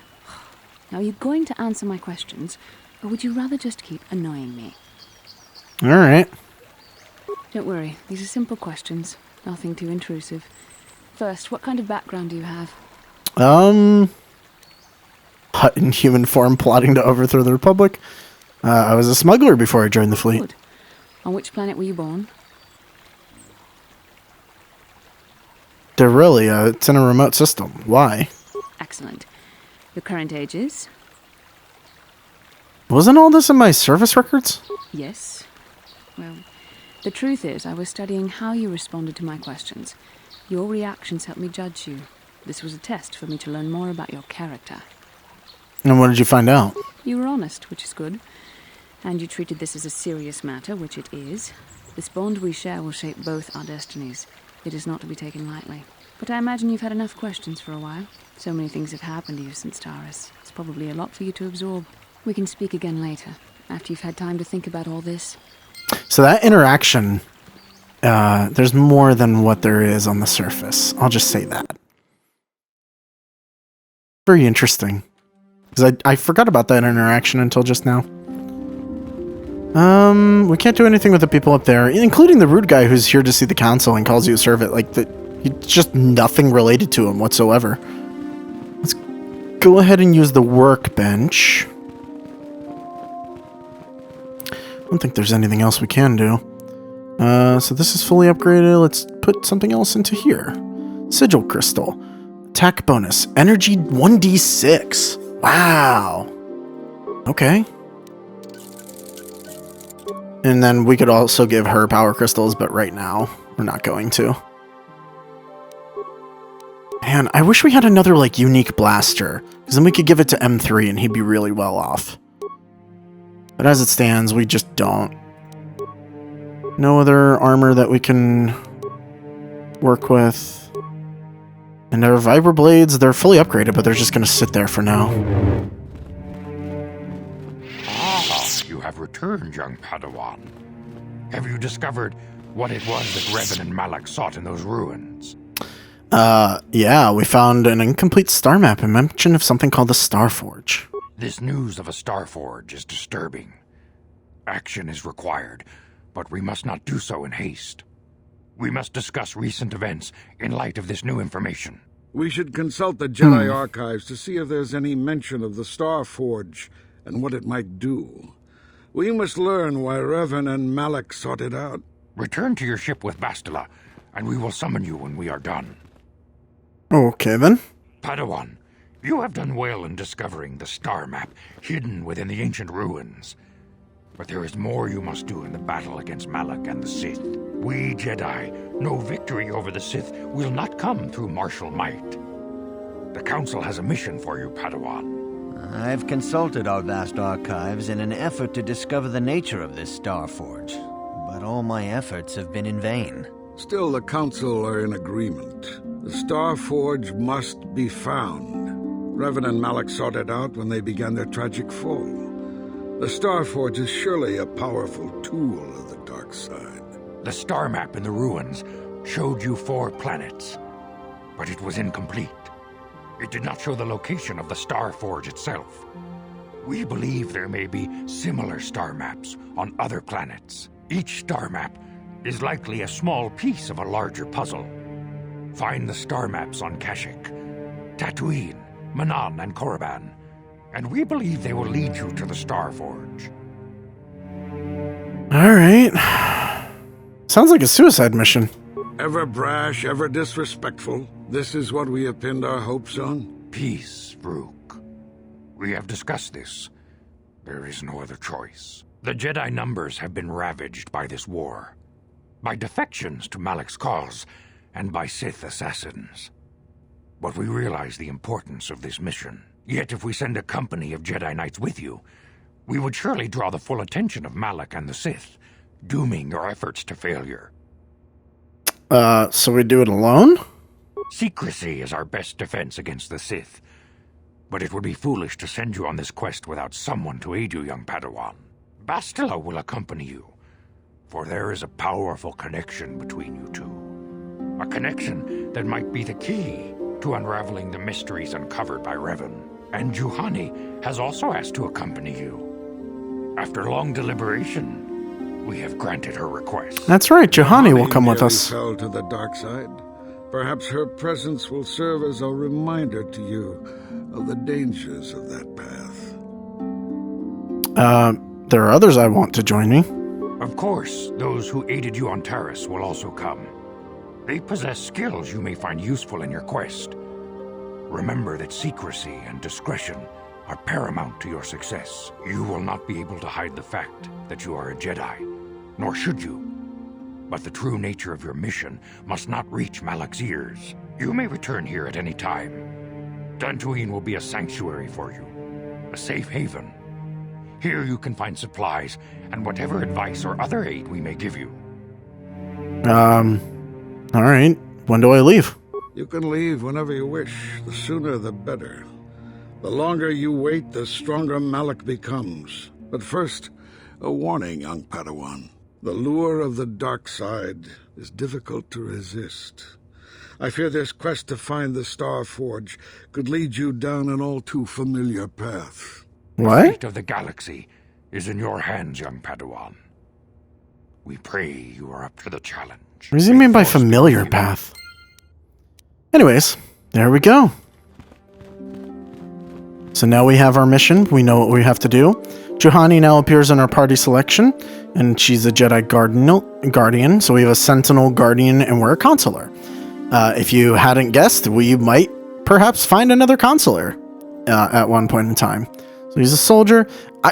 Now, are you going to answer my questions, or would you rather just keep annoying me? Alright. Don't worry, these are simple questions. Nothing too intrusive. First, what kind of background do you have? Hut in human form plotting to overthrow the Republic. I was a smuggler before I joined the fleet. Good. On which planet were you born? They're really, it's in a remote system. Why? Excellent. Your current age is? Wasn't all this in my service records? Yes. Well, the truth is, I was studying how you responded to my questions. Your reactions helped me judge you. This was a test for me to learn more about your character. And what did you find out? You were honest, which is good. And you treated this as a serious matter, which it is. This bond we share will shape both our destinies. It is not to be taken lightly. But I imagine you've had enough questions for a while. So many things have happened to you since Taurus. It's probably a lot for you to absorb. We can speak again later, after you've had time to think about all this. So that interaction, there's more than what there is on the surface. I'll just say that. Very interesting. Because I forgot about that interaction until just now. We can't do anything with the people up there, including the rude guy who's here to see the council and calls you a servant. Like, it's just nothing related to him whatsoever. Let's go ahead and use the workbench. I don't think there's anything else we can do. So this is fully upgraded. Let's put something else into here. Sigil crystal. Attack bonus. Energy 1d6. Wow. Okay. And then we could also give her power crystals, but right now we're not going to. Man, I wish we had another, like, unique blaster. Because then we could give it to M3 and he'd be really well off. But as it stands, we just don't. No other armor that we can work with. And our vibroblades, they're fully upgraded, but they're just going to sit there for now. Ah, you have returned, young Padawan. Have you discovered what it was that Revan and Malak sought in those ruins? Yeah, we found an incomplete star map and mention of something called the Star Forge. This news of a Star Forge is disturbing. Action is required, but we must not do so in haste. We must discuss recent events in light of this new information. We should consult the Jedi archives to see if there's any mention of the Star Forge and what it might do. We must learn why Revan and Malak sought it out. Return to your ship with Bastila, and we will summon you when we are done. Okay, then. Padawan, you have done well in discovering the star map hidden within the ancient ruins. But there is more you must do in the battle against Malak and the Sith. We Jedi know victory over the Sith will not come through martial might. The Council has a mission for you, Padawan. I've consulted our vast archives in an effort to discover the nature of this Star Forge, but all my efforts have been in vain. Still, the Council are in agreement. The Star Forge must be found. Revan and Malak sought it out when they began their tragic fall. The Star Forge is surely a powerful tool of the dark side. The star map in the ruins showed you 4 planets, but it was incomplete. It did not show the location of the Star Forge itself. We believe there may be similar star maps on other planets. Each star map is likely a small piece of a larger puzzle. Find the star maps on Kashyyyk, Tatooine, Manan, and Korriban, and we believe they will lead you to the Star Forge. Alright. Sounds like a suicide mission. Ever brash, ever disrespectful. This is what we have pinned our hopes on? Peace, Rook. We have discussed this. There is no other choice. The Jedi numbers have been ravaged by this war, by defections to Malak's cause, and by Sith assassins. But we realize the importance of this mission. Yet if we send a company of Jedi Knights with you, we would surely draw the full attention of Malak and the Sith, dooming your efforts to failure. So we do it alone? Secrecy is our best defense against the Sith. But it would be foolish to send you on this quest without someone to aid you, young Padawan. Bastila will accompany you, for there is a powerful connection between you two. A connection that might be the key to unraveling the mysteries uncovered by Revan. And Juhani has also asked to accompany you. After long deliberation, we have granted her request. That's right, Juhani will come with us. Fell to the dark side. Perhaps her presence will serve as a reminder to you of the dangers of that path. There are others I want to join me. Of course, those who aided you on Taris will also come. They possess skills you may find useful in your quest. Remember that secrecy and discretion are paramount to your success. You will not be able to hide the fact that you are a Jedi, nor should you. But the true nature of your mission must not reach Malak's ears. You may return here at any time. Dantooine will be a sanctuary for you, a safe haven. Here you can find supplies and whatever advice or other aid we may give you. Alright. When do I leave? You can leave whenever you wish. The sooner the better. The longer you wait, the stronger Malak becomes. But first, a warning, young Padawan. The lure of the dark side is difficult to resist. I fear this quest to find the Star Forge could lead you down an all too familiar path. What? The fate of the galaxy is in your hands, young Padawan. We pray you are up to the challenge. What does he mean by familiar path? Anyways, there we go. So now we have our mission. We know what we have to do. Juhani now appears in our party selection, and she's a Jedi Guardian. So we have a Sentinel Guardian, and we're a Consular. If you hadn't guessed, we might perhaps find another Consular at one point in time. So he's a soldier.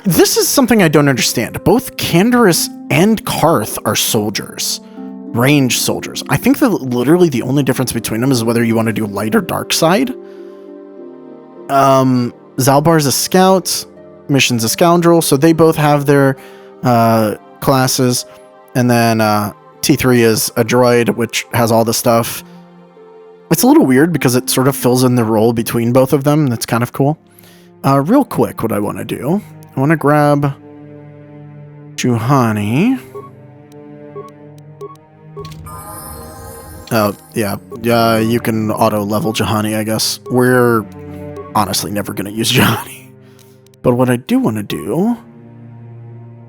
This is something I don't understand. Both Canderous and Karth are soldiers. Range soldiers. I think that literally the only difference between them is whether you want to do light or dark side. Zalbar's a scout. Mission's a scoundrel. So they both have their classes. And then T3 is a droid, which has all the stuff. It's a little weird because it sort of fills in the role between both of them. That's kind of cool. Real quick, what I want to do. I want to grab Juhani. Oh, yeah. You can auto-level Juhani, I guess. We're honestly never going to use Juhani. But what I do want to do...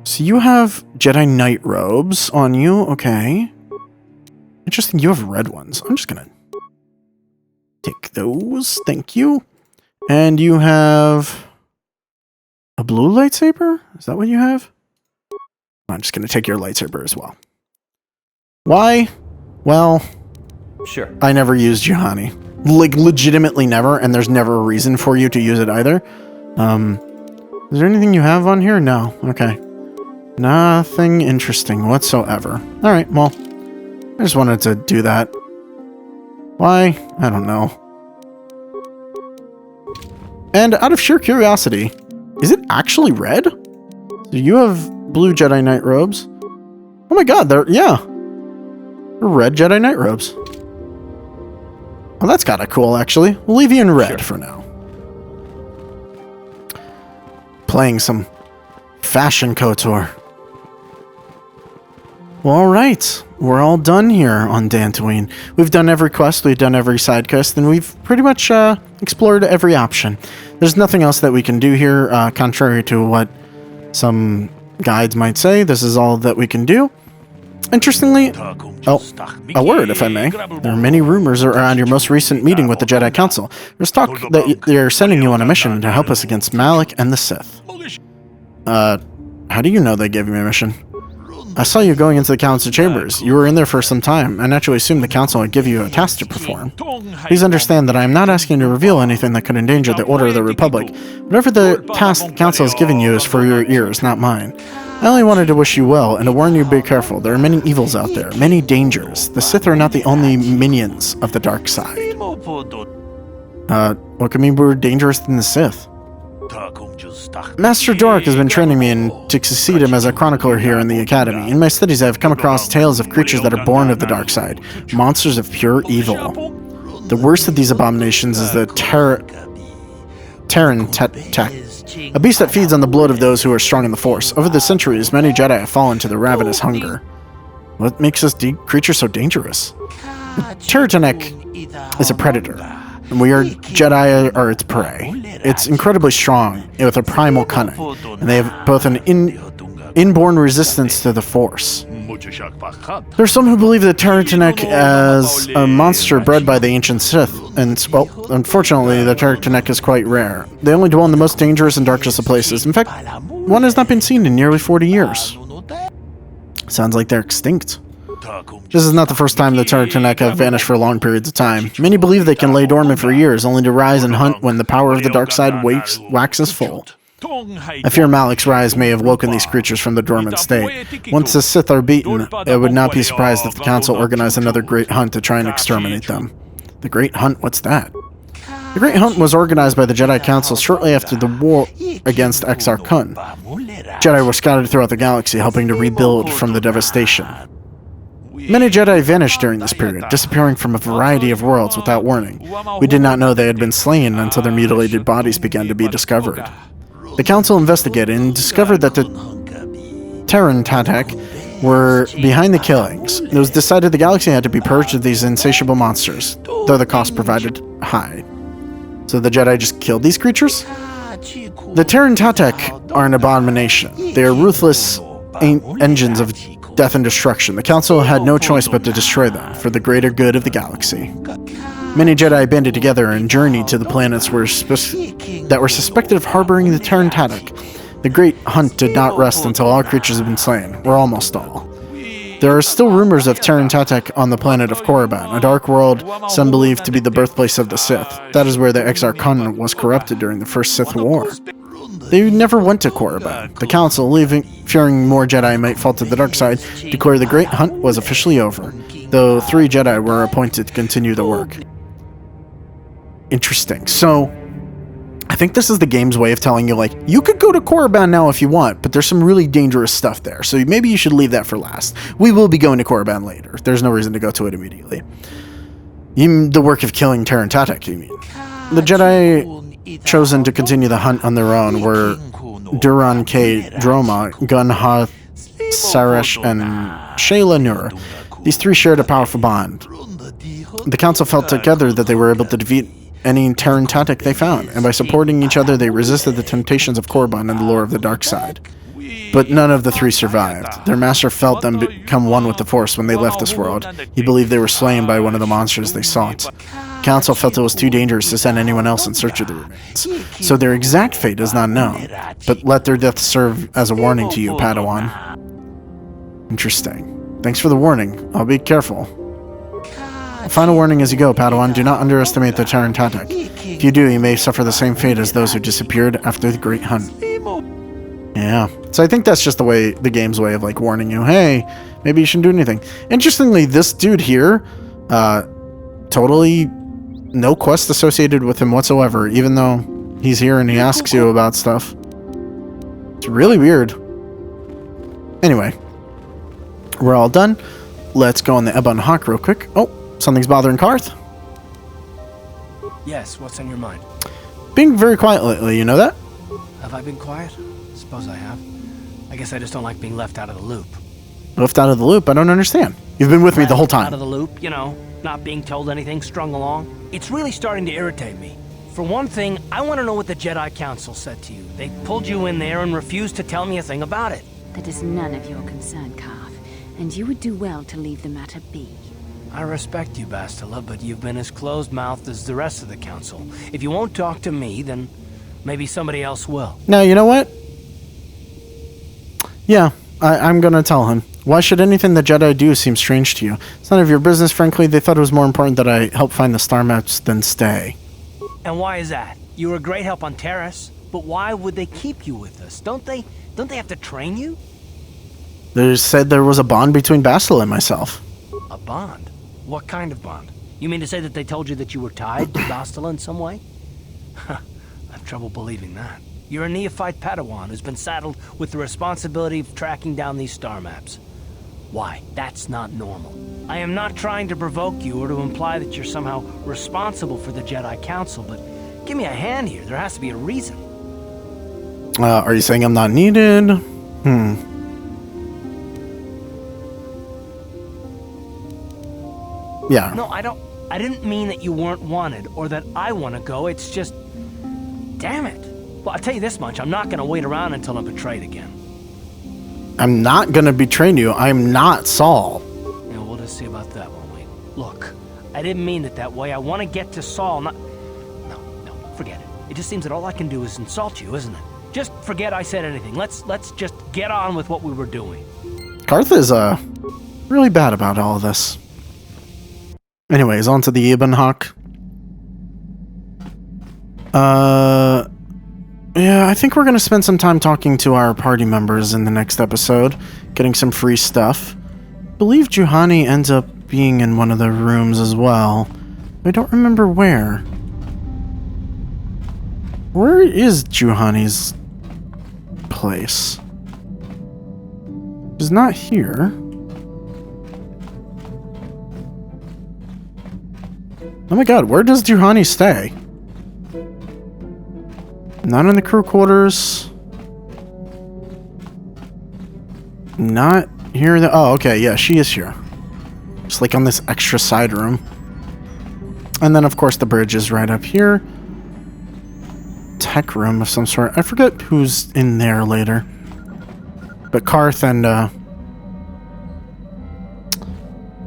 So you have Jedi Knight robes on you, okay. Interesting, you have red ones. I'm just going to take those, thank you. And you have a blue lightsaber? Is that what you have? I'm just going to take your lightsaber as well. Why? Well... Sure. I never used Juhani. Like, legitimately never, and there's never a reason for you to use it either. Is there anything you have on here? No. Okay. Nothing interesting whatsoever. Alright, well, I just wanted to do that. Why? I don't know. And out of sheer curiosity, is it actually red? So you have blue Jedi Knight robes? Oh my god, yeah. They're red Jedi Knight robes. Well, that's kind of cool, actually. We'll leave you in red for now. Playing some fashion KOTOR. Well, alright. We're all done here on Dantooine. We've done every quest, we've done every side quest, and we've pretty much explored every option. There's nothing else that we can do here, contrary to what some guides might say. This is all that we can do. Interestingly, a word, if I may. There are many rumors around your most recent meeting with the Jedi Council. There's talk that they're sending you on a mission to help us against Malak and the Sith. How do you know they gave you a mission? I saw you going into the Council chambers. You were in there for some time. I naturally assumed the Council would give you a task to perform. Please understand that I am not asking you to reveal anything that could endanger the Order of the Republic. Whatever the task the Council has given you is for your ears, not mine. I only wanted to wish you well, and to warn you, be careful. There are many evils out there, many dangers. The Sith are not the only minions of the dark side. What could mean we're dangerous than the Sith? Master Dork has been training me to succeed him as a chronicler here in the Academy. In my studies, I have come across tales of creatures that are born of the dark side, monsters of pure evil. The worst of these abominations is the Terran Tech, a beast that feeds on the blood of those who are strong in the Force. Over the centuries, many Jedi have fallen to the ravenous hunger. What makes this creature so dangerous? The Terran is a predator, and we Jedi are its prey. It's incredibly strong, with a primal cunning, and they have both an inborn resistance to the Force. There are some who believe the Terran as a monster bred by the ancient Sith, and, well, unfortunately, the Terran is quite rare. They only dwell in the most dangerous and darkest of places. In fact, one has not been seen in nearly 40 years. Sounds like they're extinct. This is not the first time the Terran have vanished for long periods of time. Many believe they can lay dormant for years, only to rise and hunt when the power of the dark side waxes full. I fear Malak's rise may have woken these creatures from the dormant state. Once the Sith are beaten, I would not be surprised if the Council organized another great hunt to try and exterminate them. The Great Hunt? What's that? The Great Hunt was organized by the Jedi Council shortly after the war against Exar Kun. Jedi were scattered throughout the galaxy, helping to rebuild from the devastation. Many Jedi vanished during this period, disappearing from a variety of worlds without warning. We did not know they had been slain until their mutilated bodies began to be discovered. The Council investigated and discovered that the Terran were behind the killings. It was decided the galaxy had to be purged of these insatiable monsters, though the cost provided high. So the Jedi just killed these creatures? The Terran are an abomination. They are ruthless engines of death and destruction. The Council had no choice but to destroy them for the greater good of the galaxy. Many Jedi banded together and journeyed to the planets that were suspected of harboring the Terran The Great Hunt did not rest until all creatures had been slain, or almost all. There are still rumors of Terran on the planet of Korriban, a dark world some believe to be the birthplace of the Sith. That is where the Exar Kun was corrupted during the First Sith War. They never went to Korriban. The Council, fearing more Jedi might fall to the dark side, declared the Great Hunt was officially over, though 3 Jedi were appointed to continue the work. Interesting. So, I think this is the game's way of telling you, like, you could go to Korriban now if you want, but there's some really dangerous stuff there, so maybe you should leave that for last. We will be going to Korriban later. There's no reason to go to it immediately. The work of killing Terran you mean. The Jedi chosen to continue the hunt on their own were Duran K. Droma, Gun-Ha Saresh, and Shayla Nur. These 3 shared a powerful bond. The council felt together that they were able to defeat any Terran tactic they found, and by supporting each other, they resisted the temptations of Korriban and the lure of the dark side. But none of the three survived. Their master felt them become one with the Force when they left this world. He believed they were slain by one of the monsters they sought. Council felt it was too dangerous to send anyone else in search of the remains, so their exact fate is not known. But let their death serve as a warning to you, Padawan. Interesting. Thanks for the warning. I'll be careful. A final warning as you go, Padawan. Do not underestimate the Terran tactic. If you do, you may suffer the same fate as those who disappeared after the Great Hunt. Yeah. So I think that's just the game's way of like warning you, hey, maybe you shouldn't do anything. Interestingly, this dude here, totally no quest associated with him whatsoever, even though he's here and he asks you about stuff. It's really weird. Anyway, we're all done. Let's go on the Ebon Hawk real quick. Oh, something's bothering Karth. Yes, what's on your mind? Being very quiet lately, you know that? Have I been quiet? Suppose I have. I guess I just don't like being left out of the loop. Left out of the loop? I don't understand. You've been with me the whole time. Out of the loop, you know, not being told anything, strung along. It's really starting to irritate me. For one thing, I want to know what the Jedi Council said to you. They pulled you in there and refused to tell me a thing about it. That is none of your concern, Karth, and you would do well to leave the matter be. I respect you, Bastila, but you've been as closed-mouthed as the rest of the Council. If you won't talk to me, then maybe somebody else will. Now, you know what? Yeah, I'm gonna tell him. Why should anything the Jedi do seem strange to you? It's none of your business, frankly. They thought it was more important that I help find the star maps than stay. And why is that? You were a great help on Terrace, but why would they keep you with us? Don't they have to train you? They said there was a bond between Bastila and myself. A bond? What kind of bond? You mean to say that they told you that you were tied to Bastila in some way? I have trouble believing that. You're a neophyte Padawan who's been saddled with the responsibility of tracking down these star maps. Why? That's not normal. I am not trying to provoke you or to imply that you're somehow responsible for the Jedi Council, but give me a hand here. There has to be a reason. Are you saying I'm not needed? Yeah. No, I didn't mean that you weren't wanted or that I want to go. It's just... Damn it. Well, I'll tell you this much. I'm not going to wait around until I'm betrayed again. I'm not going to betray you. I'm not Saul. Yeah, we'll just see about that, won't we? Look, I didn't mean it that way. I want to get to Saul, not... No, forget it. It just seems that all I can do is insult you, isn't it? Just forget I said anything. Let's just get on with what we were doing. Karth is, really bad about all of this. Anyways, on to the Ebon Hawk. Yeah, I think we're going to spend some time talking to our party members in the next episode, getting some free stuff. I believe Juhani ends up being in one of the rooms as well. I don't remember where. Where is Juhani's place? He's not here. Oh my god, where does Juhani stay? Not in the crew quarters. Not here. Oh, okay. Yeah, she is here. Just like on this extra side room. And then, of course, the bridge is right up here. Tech room of some sort. I forget who's in there later. But Karth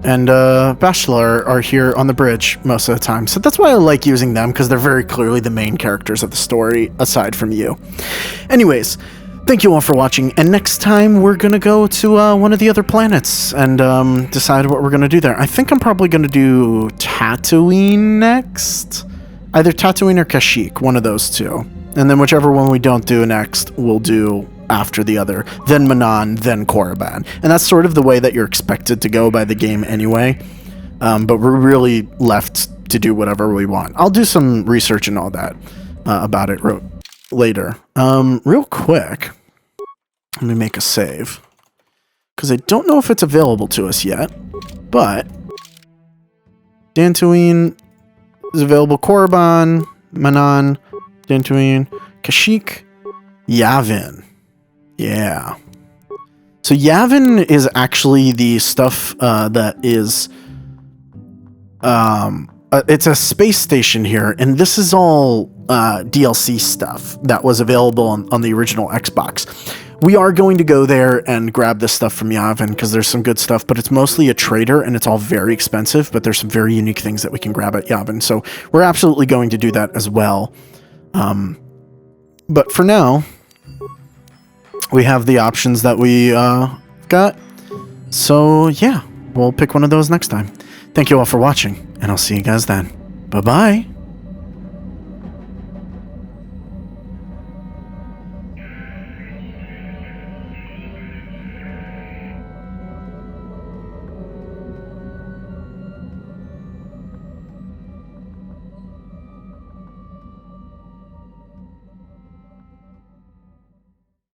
and Bachelor are here on the bridge most of the time. So that's why I like using them, because they're very clearly the main characters of the story, aside from you. Anyways, thank you all for watching, and next time we're going to go to one of the other planets and decide what we're going to do there. I think I'm probably going to do Tatooine next. Either Tatooine or Kashyyyk, one of those two. And then whichever one we don't do next, we'll do after the other, then Manan, then Korriban. And that's sort of the way that you're expected to go by the game anyway. But we're really left to do whatever we want. I'll do some research and all that about it later. Real quick, let me make a save, because I don't know if it's available to us yet, but Dantooine is available. Korriban, Manan, Dantooine, Kashyyyk, Yavin. Yeah. So Yavin is actually the stuff that is it's a space station here, and this is all DLC stuff that was available on the original Xbox. We are going to go there and grab this stuff from Yavin because there's some good stuff, but it's mostly a trader and it's all very expensive, but there's some very unique things that we can grab at Yavin. So we're absolutely going to do that as well. But for now, we have the options that we got. So yeah, we'll pick one of those next time. Thank you all for watching, and I'll see you guys then. Bye-bye.